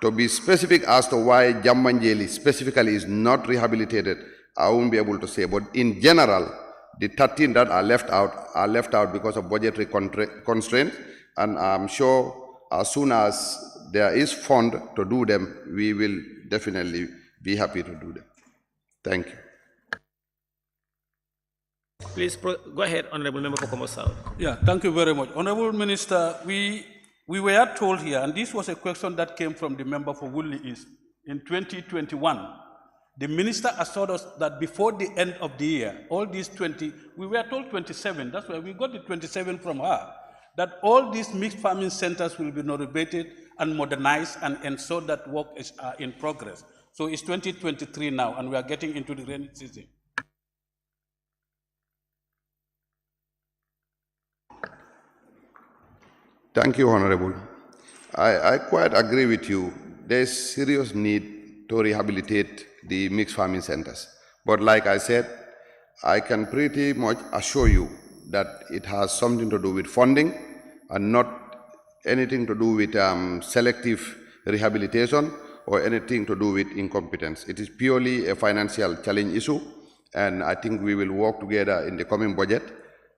To be specific as to why Jambanjeli specifically is not rehabilitated, I won't be able to say, but in general, the 13 that are left out because of budgetary constraints, and I'm sure as soon as there is fund to do them, we will definitely be happy to do them. Thank you. Please go ahead, Honorable Member for Combo South. Yeah, thank you very much. Honorable Minister, we were told here, and this was a question that came from the member for Woodley East, in 2021, the minister assured us that before the end of the year, all these 20, we were told 27, that's why we got the 27 from her, that all these mixed farming centers will be renovated and modernized and ensure that work is in progress. So it's 2023 now, and we are getting into the rainy season. Thank you, Honorable. I quite agree with you. There's serious need to rehabilitate the mixed farming centers. But like I said, I can pretty much assure you that it has something to do with funding and not anything to do with selective rehabilitation or anything to do with incompetence. It is purely a financial challenge issue, and I think we will work together in the coming budget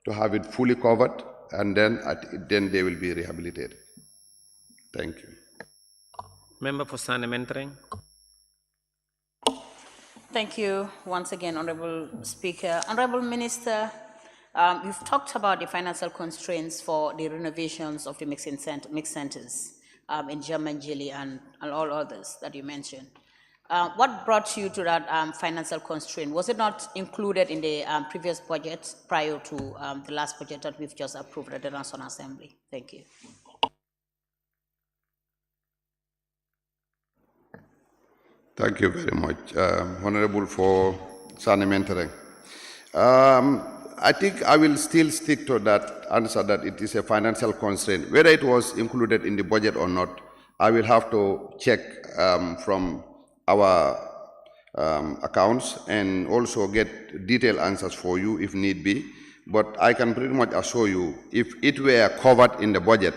to have it fully covered, and then they will be rehabilitated. Thank you. Member for Sane Mentoring. Thank you once again, Honorable Speaker. Honorable Minister, you've talked about the financial constraints for the renovations of the mixed centers in Jambanjeli and all others that you mentioned. What brought you to that financial constraint? Was it not included in the previous budget prior to the last budget that we've just approved at the National Assembly? Thank you. Thank you very much, Honorable for Sane Mentoring. I think I will still stick to that answer that it is a financial constraint. Whether it was included in the budget or not, I will have to check from our accounts and also get detailed answers for you if need be. But I can pretty much assure you, if it were covered in the budget,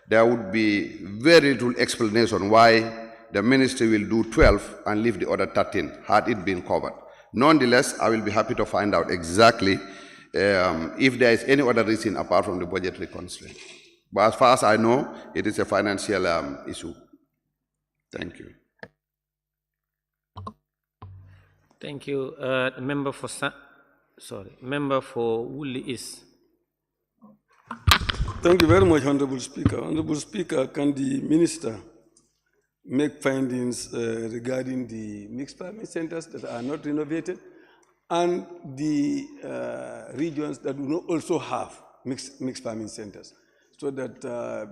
there would be very little explanation why the ministry will do 12 and leave the other 13 had it been covered. Nonetheless, I will be happy to find out exactly if there is any other reason apart from the budgetary constraint. But as far as I know, it is a financial issue. Thank you. Thank you. Member for Woodley East. Thank you very much, Honorable Speaker. Honorable Speaker, can the minister make findings regarding the mixed farming centers that are not renovated and the regions that do not also have mixed farming centers, so that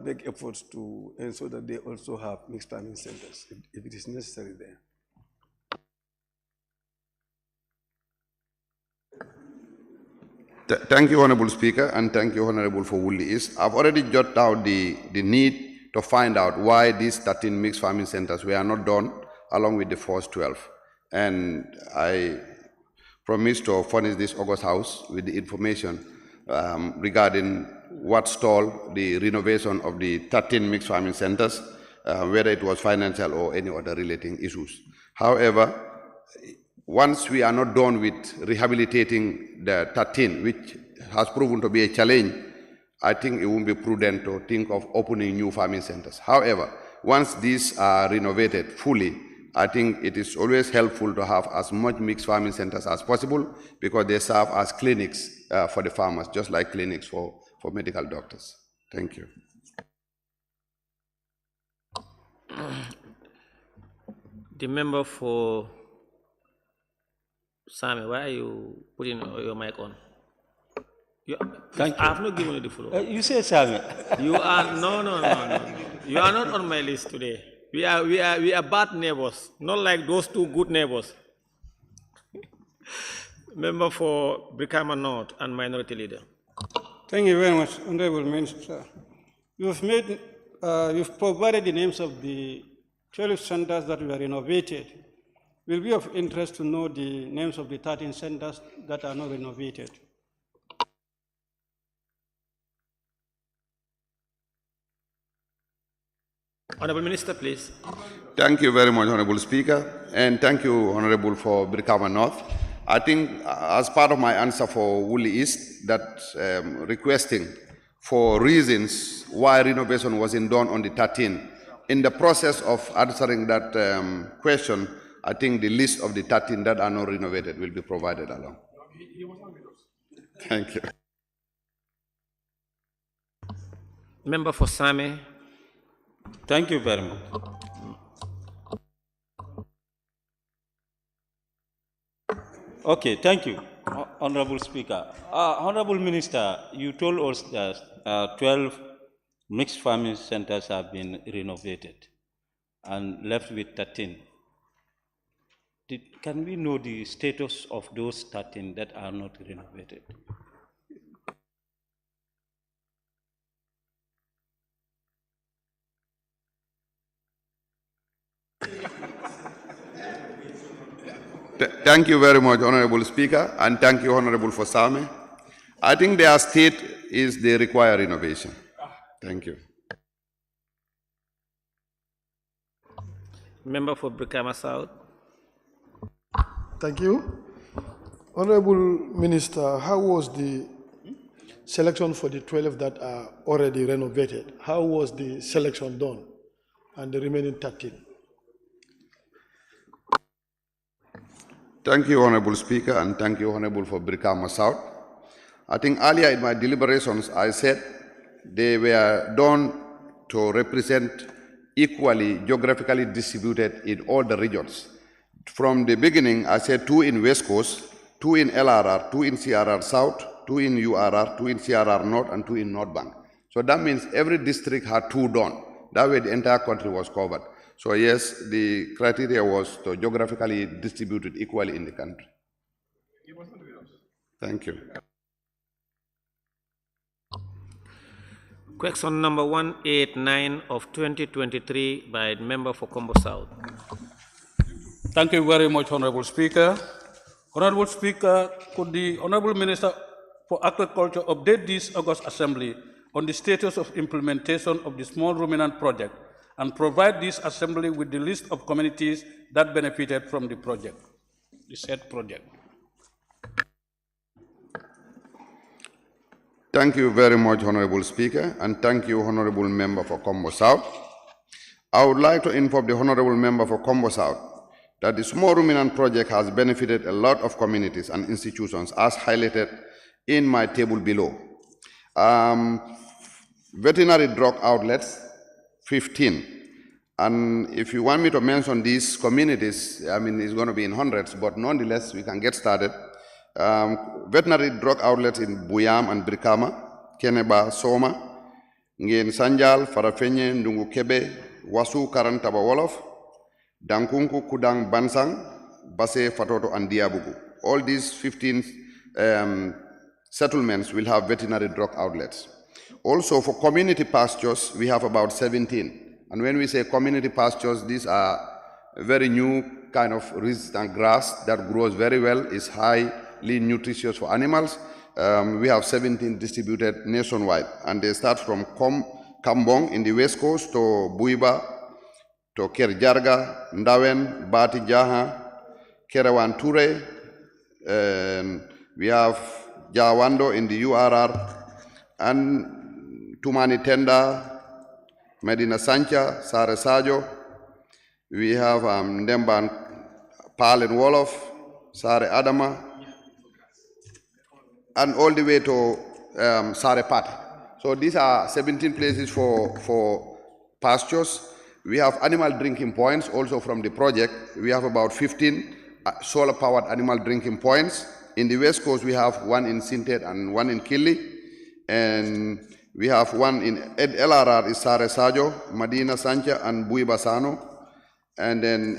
make efforts to ensure that they also have mixed farming centers if it is necessary there? Thank you, Honorable Speaker, and thank you, Honorable for Woodley East. I've already jotted out the need to find out why these 13 mixed farming centers were not done along with the first 12. And I promise to furnish this August House with the information regarding what stalled the renovation of the 13 mixed farming centers, whether it was financial or any other relating issues. However, once we are not done with rehabilitating the 13, which has proven to be a challenge, I think it won't be prudent to think of opening new farming centers. However, once these are renovated fully, I think it is always helpful to have as much mixed farming centers as possible because they serve as clinics for the farmers, just like clinics for medical doctors. Thank you. The member for Sami, why are you putting your mic on? Thank you. I have not given you the floor. You say Sami. You are no. You are not on my list today. We are bad neighbors, not like those two good neighbors. Member for Brikama North and Minority Leader. Thank you very much, Honourable Minister. You've provided the names of the 12 centers that were renovated. It will be of interest to know the names of the 13 centers that are not renovated. Honourable Minister, please. Thank you very much, Honourable Speaker, and thank you, Honourable, for Brikama North. I think as part of my answer for Woolly East, that requesting for reasons why renovation wasn't done on the 13th. In the process of answering that question, I think the list of the 13 that are not renovated will be provided along. Thank you. Member for Sami. Thank you very much. Okay, thank you, Honorable Speaker. Honorable Minister, you told us that 12 mixed farming centers have been renovated and left with 13. Can we know the status of those 13 that are not renovated? Thank you very much, Honourable Speaker, and thank you, Honourable for Sami. I think their state is they require renovation. Thank you. Member for Brikama South. Thank you. Honourable Minister, how was the selection for the 12 that are already renovated? How was the selection done and the remaining 13? Thank you, Honourable Speaker, and thank you, Honourable for Brikama South. I think earlier in my deliberations, I said they were done to represent equally geographically distributed in all the regions. From the beginning, I said 2 in West Coast, 2 in LRR, 2 in CRR South, 2 in URR, 2 in CRR North, and 2 in North Bank. So that means every district had 2 done. That way the entire country was covered. So yes, the criteria was to geographically distributed equally in the country. Thank you. Question number 189 of 2023 by the member for Combo South. Thank you very much, Honourable Speaker. Honourable Speaker, could the Honourable Minister for Agriculture update this August Assembly on the status of implementation of the small ruminant project and provide this Assembly with the list of communities that benefited from the project, the said project? Thank you very much, Honourable Speaker, and thank you, Honourable Member for Combo South. I would like to inform the Honourable Member for Combo South that the small ruminant project has benefited a lot of communities and institutions as highlighted in my table below. Veterinary drug outlets, 15. And if you want me to mention these communities, I mean, it's going to be in hundreds, but nonetheless, we can get started. Veterinary drug outlets in Buyam and Brikama, Keneba, Soma, Ngien Sanjal, Farafenye, Ndungu Kebe, Wasu Karantaba Wolof, Dankunku Kudang Bansang, Base Fatoto and Diabugu. All these 15 settlements will have veterinary drug outlets. Also for community pastures, we have about 17. And when we say community pastures, these are very new kind of resistant grass that grows very well, is highly nutritious for animals. We have 17 distributed nationwide, and they start from Kambong in the west coast to Buiba, to Kerjarga, Ndawen, Bati Jaha, Kerawan Ture, we have Jawando in the URR, and Tumani Tenda, Medina Sancha, Sare Sajo. We have Ndemban Pal and Wolof, Sare Adama, and all the way to Sare Pat. So these are 17 places for pastures. We have animal drinking points also from the project. We have about 15 solar-powered animal drinking points. In the West Coast, we have one in Sintet and one in Kili. And we have one in LRR, is Sare Sajo, Medina Sancha, and Bui Basano. And then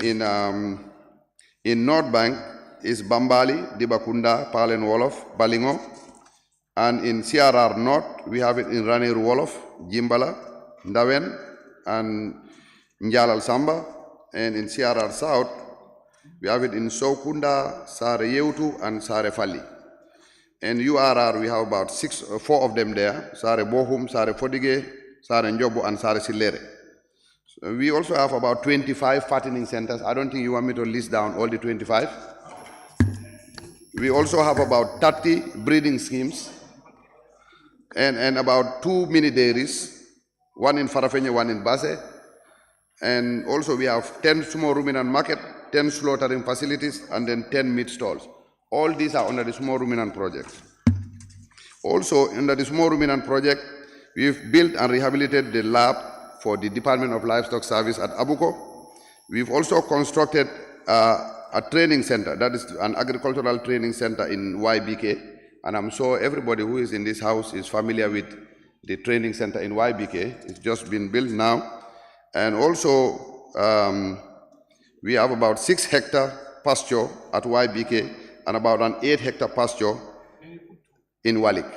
in North Bank is Bambali, Dibakunda, Palen Wolof, Balingo. And in CRR North, we have it in Ranir Wolof, Jimbala, Ndawen, and Njalal Samba. And in CRR South, we have it in Sokunda, Sare Yeutu, and Sare Fali. And URR, we have about 4 of them there, Sare Bohum, Sare Fodige, Sare Njobo, and Sare Silere. So we also have about 25 fattening centers. I don't think you want me to list down all the 25. We also have about 30 breeding schemes and about 2 mini dairies, one in Farafenye, one in Base. And also we have 10 small ruminant market, 10 slaughtering facilities, and then 10 meat stalls. All these are under the small ruminant project. Also, under the small ruminant project, we've built and rehabilitated the lab for the Department of Livestock Service at Abuko. We've also constructed a training center, that is an agricultural training center in YBK. And I'm sure everybody who is in this house is familiar with the training center in YBK. It's just been built now. And also, we have about 6-hectare pasture at YBK and about an 8-hectare pasture in Walik.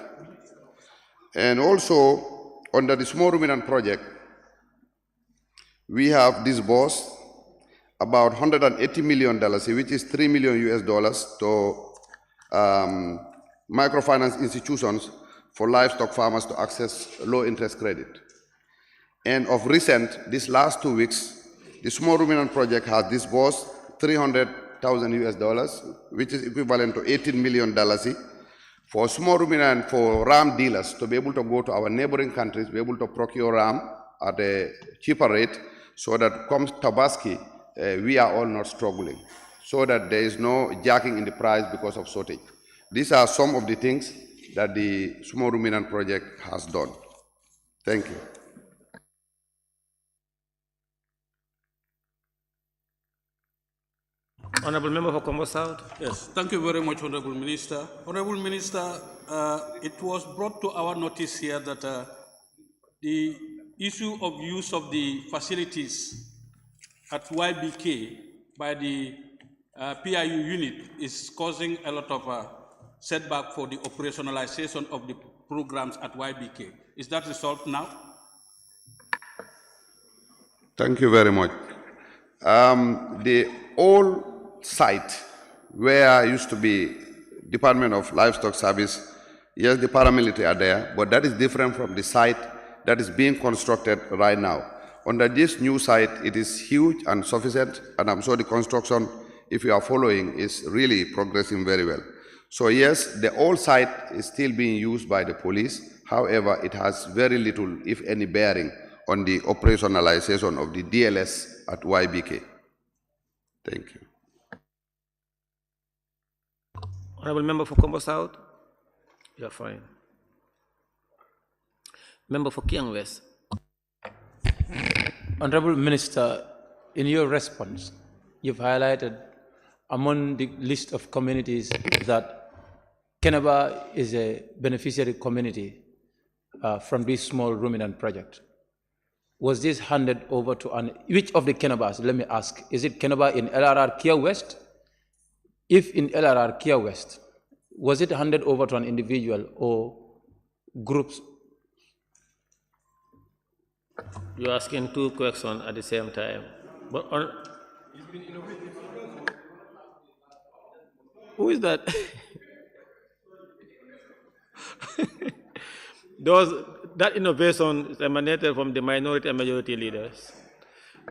And also, under the small ruminant project, we have disbursed about $180 million, which is $3 million US to microfinance institutions for livestock farmers to access low-interest credit. And of recent, these last 2 weeks, the small ruminant project has disbursed $300,000 US, which is equivalent to $18 million for small ruminant, for ram dealers to be able to go to our neighboring countries, be able to procure ram at a cheaper rate, so that comes Tabaski, we are all not struggling, so that there is no jacking in the price because of shortage. These are some of the things that the small ruminant project has done. Thank you. Honourable Member for Combo South. Yes, thank you very much, Honourable Minister. Honourable Minister, it was brought to our notice here that the issue of use of the facilities at YBK by the PIU unit is causing a lot of setback for the operationalization of the programs at YBK. Is that resolved now? Thank you very much. The old site where used to be Department of Livestock Service, yes, the paramilitary are there, but that is different from the site that is being constructed right now. Under this new site, it is huge and sufficient, and I'm sure the construction, if you are following, is really progressing very well. So yes, the old site is still being used by the police. However, it has very little, if any, bearing on the operationalization of the DLS at YBK. Thank you. Honourable Member for Combo South. You are fine. Member for Kiang West. Honourable Minister, in your response, you've highlighted among the list of communities that Kenaba is a beneficiary community from this small ruminant project. Was this handed over to which of the Kenabas, let me ask, is it Kenaba in LRR Kia West? If in LRR Kia West, was it handed over to an individual or groups? You're asking 2 questions at the same time. But who is that? That innovation emanated from the minority and majority leaders.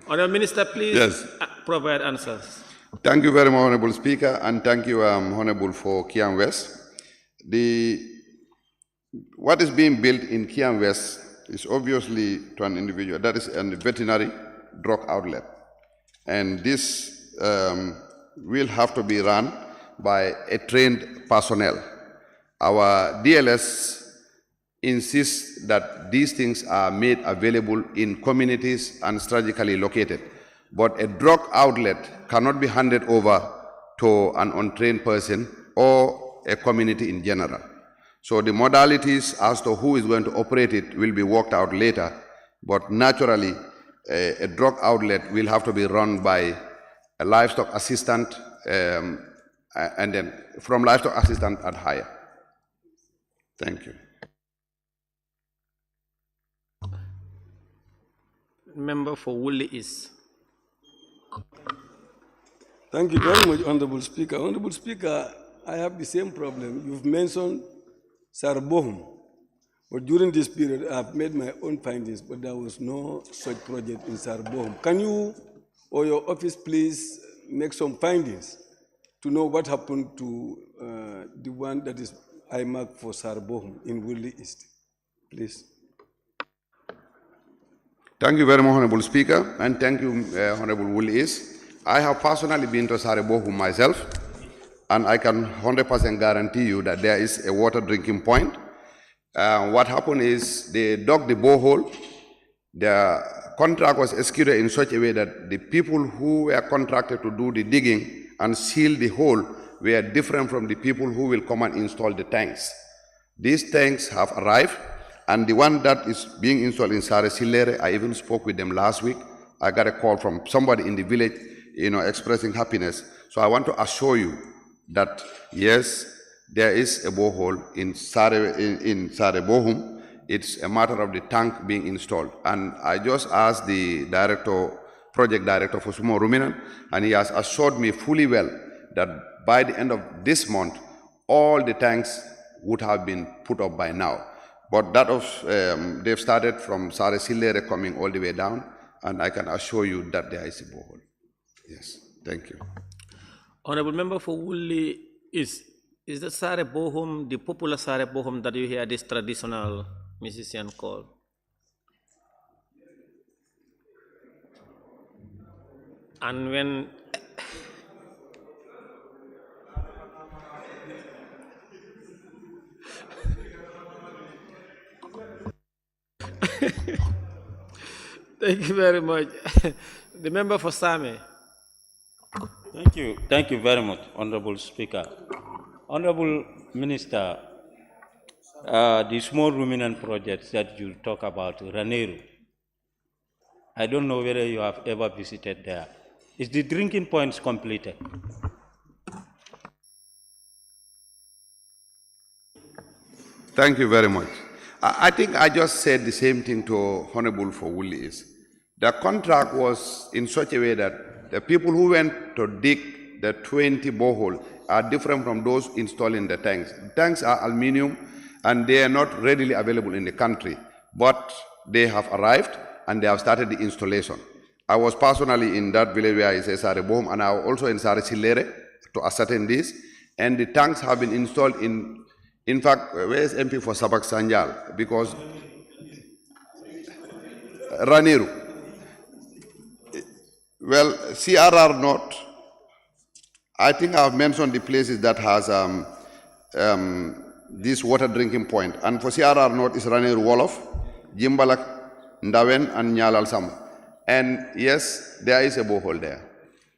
Honourable Minister, please provide answers. Thank you very much, Honourable Speaker, and thank you, Honourable, for Kiang West. What is being built in Kiang West is obviously to an individual, that is a veterinary drug outlet. And this will have to be run by a trained personnel. Our DLS insists that these things are made available in communities and strategically located. But a drug outlet cannot be handed over to an untrained person or a community in general. So the modalities as to who is going to operate it will be worked out later, but naturally a drug outlet will have to be run by a livestock assistant and then from livestock assistant and higher. Thank you. Member for Woolly East. Thank you very much, Honourable Speaker. Honourable Speaker, I have the same problem. You've mentioned Sarbohum, but during this period, I've made my own findings, but there was no such project in Sarbohum. Can you or your office please make some findings to know what happened to the one that is IMAC for Sarbohum in Woolly East, please? Thank you very much, Honourable Speaker, and thank you, Honourable Woolly East. I have personally been to Sarbohum myself, and I can 100% guarantee you that there is a water drinking point. What happened is they dug the borehole. The contract was executed in such a way that the people who were contracted to do the digging and seal the hole were different from the people who will come and install the tanks. These tanks have arrived, and the one that is being installed in Sare Silere, I even spoke with them last week. I got a call from somebody in the village, expressing happiness. So I want to assure you that yes, there is a borehole in Sarebohum. It's a matter of the tank being installed. And I just asked the project director for Sumo Ruminant, and he has assured me fully well that by the end of this month, all the tanks would have been put up by now. But that was, they've started from Sare Silere coming all the way down, and I can assure you that there is a borehole. Yes, thank you. Honourable Member for Woolly is the Sare Bohum, the popular Sare Bohum that you hear this traditional musician called? And when thank you very much. The member for Same. Thank you very much, Honourable Speaker. Honourable Minister, the small ruminant projects that you talk about, Raneru, I don't know whether you have ever visited there. Is the drinking points completed? Thank you very much. I think I just said the same thing to Honourable for Woolly East. The contract was in such a way that the people who went to dig the 20 borehole are different from those installing the tanks. Tanks are aluminium and they are not readily available in the country, but they have arrived and they have started the installation. I was personally in that village where I say Sare Bohum, and I was also in Sare Silere to ascertain this, and the tanks have been installed in fact, where is MP for Sabak Sanjal? Because Raneru. Well, CRR North, I think I've mentioned the places that has this water drinking point. And for CRR North is Raneru Wolof, Jimbalak, Ndawen, and Nyalal Sam. And yes, there is a borehole there.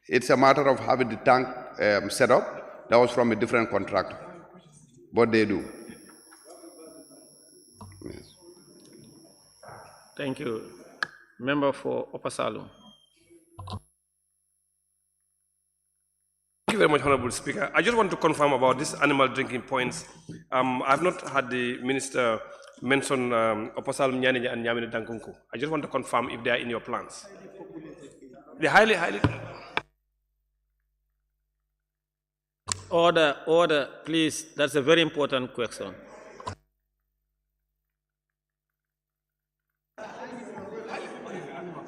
It's a matter of having the tank set up. That was from a different contractor. But they do. Yes. Thank you. Member for Opasalu. Thank you very much, Honourable Speaker. I just want to confirm about these animal drinking points. I've not had the Minister mention Opasal Nyanija and Nyamine Dankunku. I just want to confirm if they are in your plans. They're highly... Order, please. That's a very important question.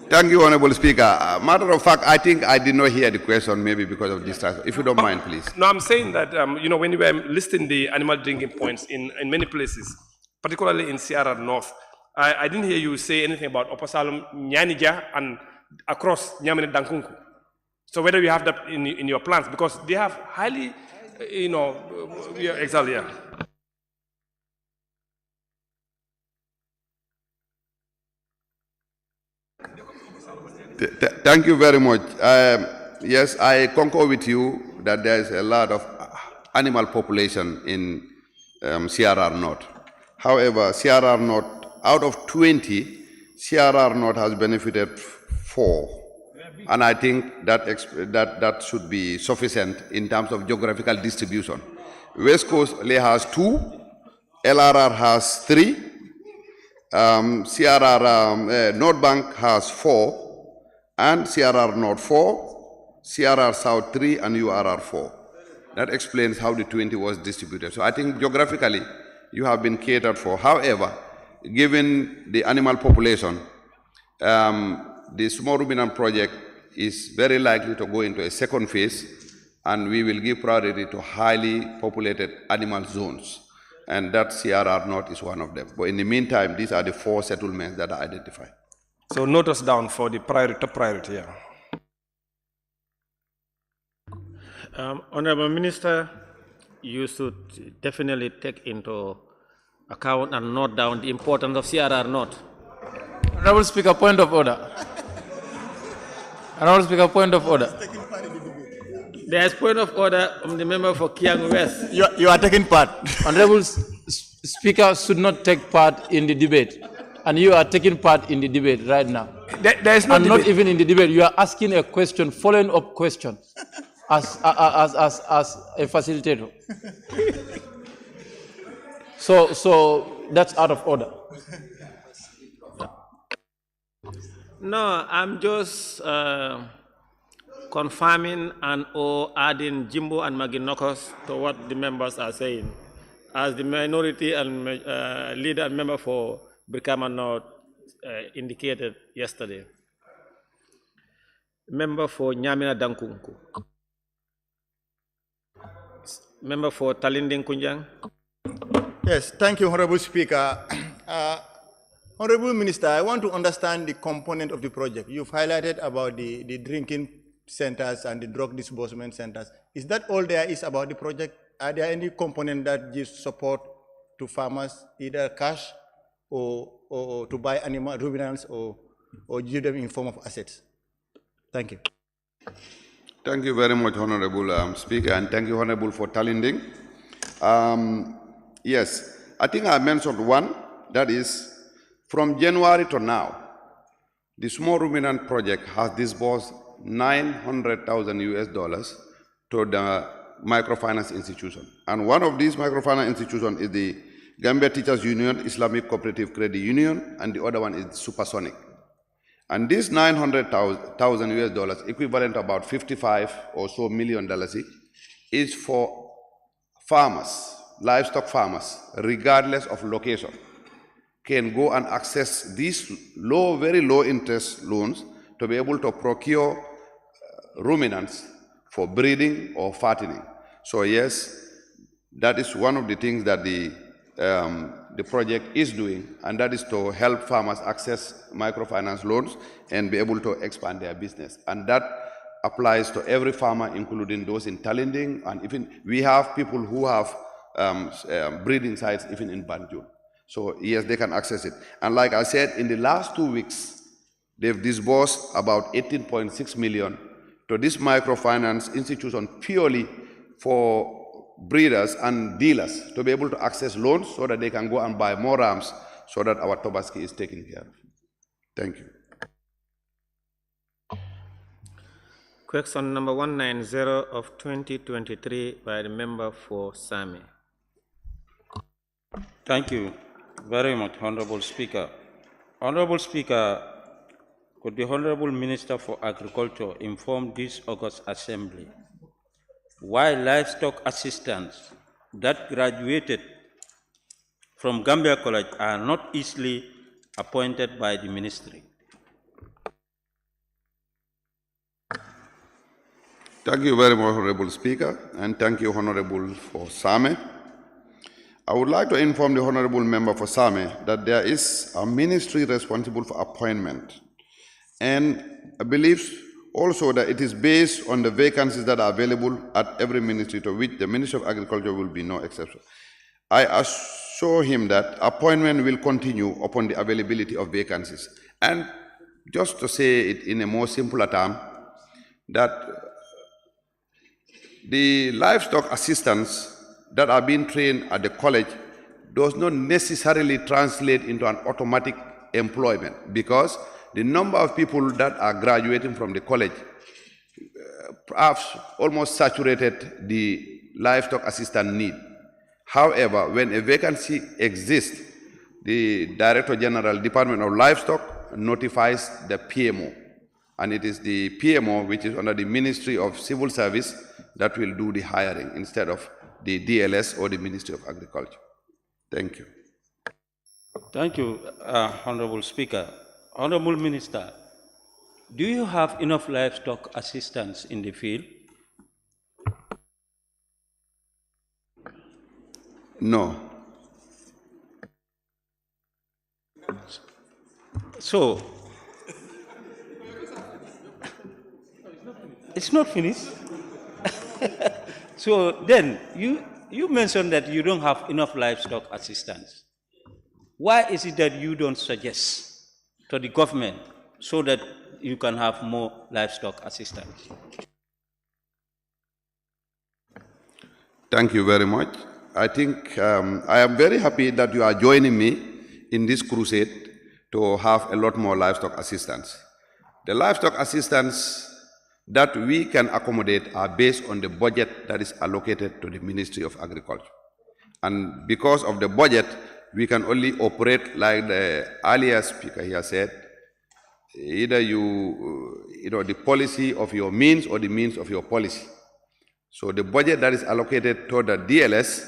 Thank you, Honourable Speaker. Matter of fact, I think I did not hear the question, maybe because of distraction. If you don't mind, please. No, I'm saying that, when you were listing the animal drinking points in many places, particularly in Sierra North, I didn't hear you say anything about Opasalum, Nyanija, and across Nyamine Dankunku. So whether you have that in your plans, because they have highly, exactly, yeah. Thank you very much. Yes, I concur with you that there is a lot of animal population in CRR North. However, CRR North, out of 20, CRR North has benefited 4. And I think that should be sufficient in terms of geographical distribution. West Coast has 2, LRR has 3, CRR North Bank has 4, and CRR North 4, CRR South 3, and URR 4. That explains how the 20 was distributed. So I think geographically you have been catered for. However, given the animal population, the small ruminant project is very likely to go into a second phase, and we will give priority to highly populated animal zones. And that CRR North is one of them. But in the meantime, these are the 4 settlements that are identified. So note us down for the top priority. Yeah. Honourable Minister, you should definitely take into account and note down the importance of CRR North. Honourable Speaker, point of order. Honourable Speaker, point of order. There is point of order from the member for Kiang West. You are taking part. Honourable Speaker should not take part in the debate. And you are taking part in the debate right now. There is no and debate. not even in the debate. You are asking a question, following up question, as a facilitator. So that's out of order. No, I'm just confirming and or adding Jimbo and Maginokos to what the members are saying. As the minority and leader and member for Brikama North indicated yesterday. Member for Nyamina Dankunku. Member for Talinding Kunjang. Yes, thank you, Honourable Speaker. Honourable Minister, I want to understand the component of the project. You've highlighted about the drinking centers and the drug disbursement centers. Is that all there is about the project? Are there any component that gives support to farmers, either cash or to buy animal ruminants or give them in form of assets? Thank you. Thank you very much, Honourable Speaker, and thank you, Honourable, for Talinding. Yes, I think I mentioned one, that is, from January to now, the small ruminant project has disbursed $900,000 to the microfinance institution. And one of these microfinance institutions is the Gambia Teachers Union, Islamic Cooperative Credit Union, and the other one is Supersonic. And this $900,000 equivalent to about $55 or so million each, is for farmers, livestock farmers, regardless of location, can go and access these very low interest loans to be able to procure ruminants for breeding or fattening. So yes, that is one of the things that the project is doing, and that is to help farmers access microfinance loans and be able to expand their business. And that applies to every farmer, including those in Talinding, and even we have people who have breeding sites even in BANJUL. So yes, they can access it. And like I said, in the last 2 weeks, they've disbursed about 18.6 million to this microfinance institution purely for breeders and dealers to be able to access loans so that they can go and buy more rams so that our Tobaski is taken care of. Thank you. Question number 190 of 2023 by the member for Sami. Thank you very much, Honourable Speaker. Honourable Speaker, could the Honourable Minister for Agriculture inform this August Assembly why livestock assistants that graduated from Gambia College are not easily appointed by the ministry? Thank you very much, Honourable Speaker, and thank you, Honourable for Same. I would like to inform the Honourable Member for Same that there is a ministry responsible for appointment, and I believe also that it is based on the vacancies that are available at every ministry, to which the Ministry of Agriculture will be no exception. I assure him that appointment will continue upon the availability of vacancies. And just to say it in a more simpler term, that the livestock assistants that are being trained at the college does not necessarily translate into an automatic employment, because the number of people that are graduating from the college perhaps almost saturated the livestock assistant need. However, when a vacancy exists, the Director General, Department of Livestock, notifies the PMO. And it is the PMO, which is under the Ministry of Civil Service, that will do the hiring instead of the DLS or the Ministry of Agriculture. Thank you. Thank you, Honourable Speaker. Honourable Minister, do you have enough livestock assistance in the field? No. So, it's not finished. So then, you mentioned that you don't have enough livestock assistance. Why is it that you don't suggest to the government so that you can have more livestock assistance? Thank you very much. I think I am very happy that you are joining me in this crusade to have a lot more livestock assistance. The livestock assistance that we can accommodate are based on the budget that is allocated to the Ministry of Agriculture. And because of the budget, we can only operate like the earlier speaker here said, either the policy of your means or the means of your policy. So the budget that is allocated to the DLS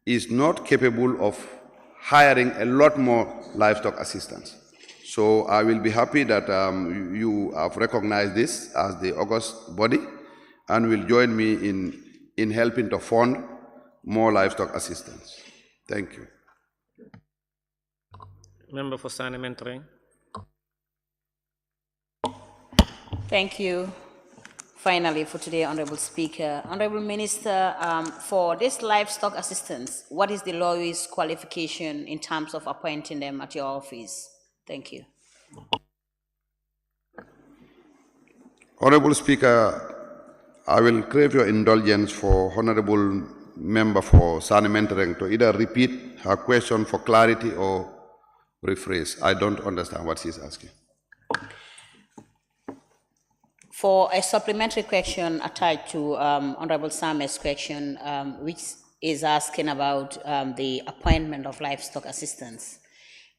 is not capable of hiring a lot more livestock assistance. So I will be happy that you have recognized this as the August body and will join me in helping to fund more livestock assistance. Thank you. Member for Sani Mentoring. Thank you. Finally, for today, Honourable Speaker. Honourable Minister, for this livestock assistance, what is the lowest qualification in terms of appointing them at your office? Thank you. Honourable Speaker, I will crave your indulgence for Honourable Member for Sani Mentoring to either repeat her question for clarity or rephrase. I don't understand what she's asking. For a supplementary question attached to Honourable Same's question, which is asking about the appointment of livestock assistants.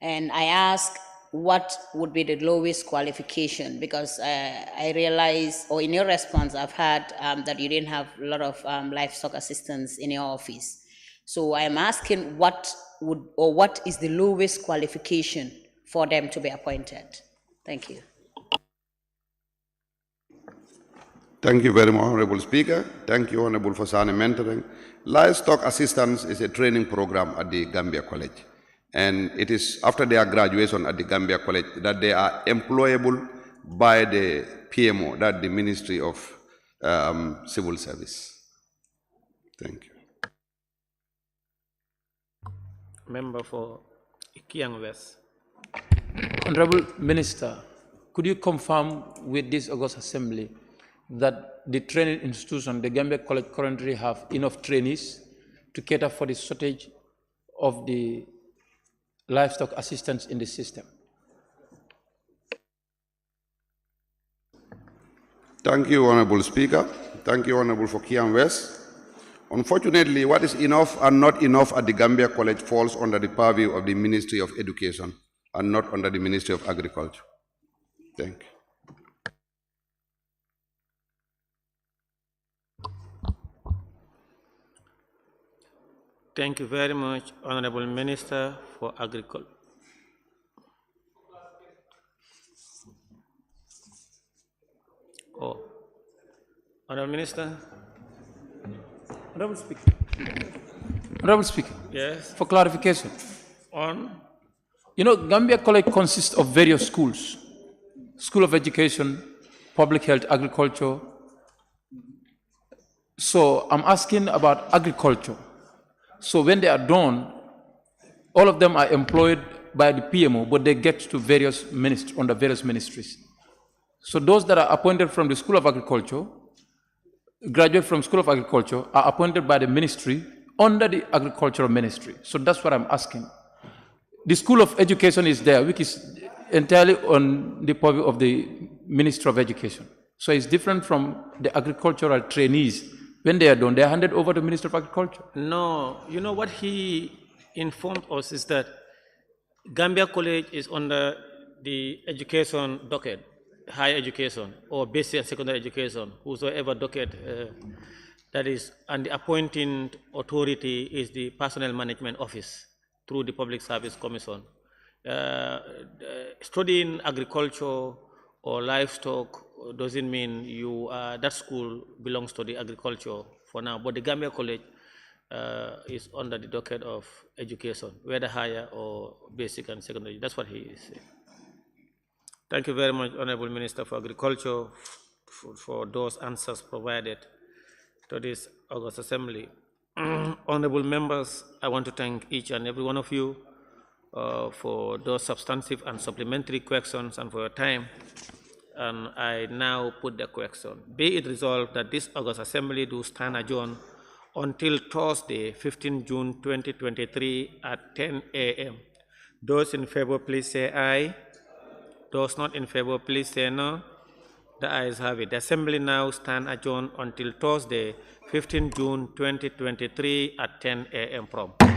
And I ask, what would be the lowest qualification? Because I realize, or in your response, I've heard that you didn't have a lot of livestock assistants in your office. So I'm asking, what is the lowest qualification for them to be appointed? Thank you. Thank you very much, Honourable Speaker. Thank you, Honourable for Sani Mentoring. Livestock assistance is a training program at the Gambia College. And it is after their graduation at the Gambia College that they are employable by the PMO, that the Ministry of Civil Service. Thank you. Member for Kiang West. Honourable Minister, could you confirm with this August Assembly that the training institution, the Gambia College, currently have enough trainees to cater for the shortage of the livestock assistance in the system? Thank you, Honourable Speaker. Thank you, Honourable for Kiang West. Unfortunately, what is enough and not enough at the Gambia College falls under the purview of the Ministry of Education and not under the Ministry of Agriculture. Thank you. Thank you very much, Honourable Minister for Agriculture. Oh, Honourable Minister. Honourable Speaker. Honourable Speaker. Yes. For clarification. On? You know, Gambia College consists of various schools. School of Education, Public Health, Agriculture. So I'm asking about agriculture. So when they are done, all of them are employed by the PMO, but they get to various under various ministries. So those that are appointed from the School of Agriculture, graduate from School of Agriculture, are appointed by the ministry under the Agricultural Ministry. So that's what I'm asking. The School of Education is there, which is entirely on the purview of the Ministry of Education. So it's different from the agricultural trainees. When they are done, they are handed over to the Ministry of Agriculture. No, you know what he informed us is that Gambia College is under the education docket, higher education or basic and secondary education, whosoever docket that is, and the appointing authority is the Personnel Management Office through the Public Service Commission. Studying agriculture or livestock doesn't mean you that school belongs to the agriculture for now, but the Gambia College is under the docket of education, whether higher or basic and secondary. That's what he is saying. Thank you very much, Honourable Minister for Agriculture, for those answers provided to this August Assembly. Honourable members, I want to thank each and every one of you for those substantive and supplementary questions and for your time. And I now put the question. Be it resolved that this August Assembly do stand adjourned until Thursday, 15 June 2023 at 10 a.m. Those in favor, please say aye. Those not in favor, please say no. The ayes have it. The Assembly now stand adjourned until Thursday, 15 June 2023 at 10 a.m. prompt.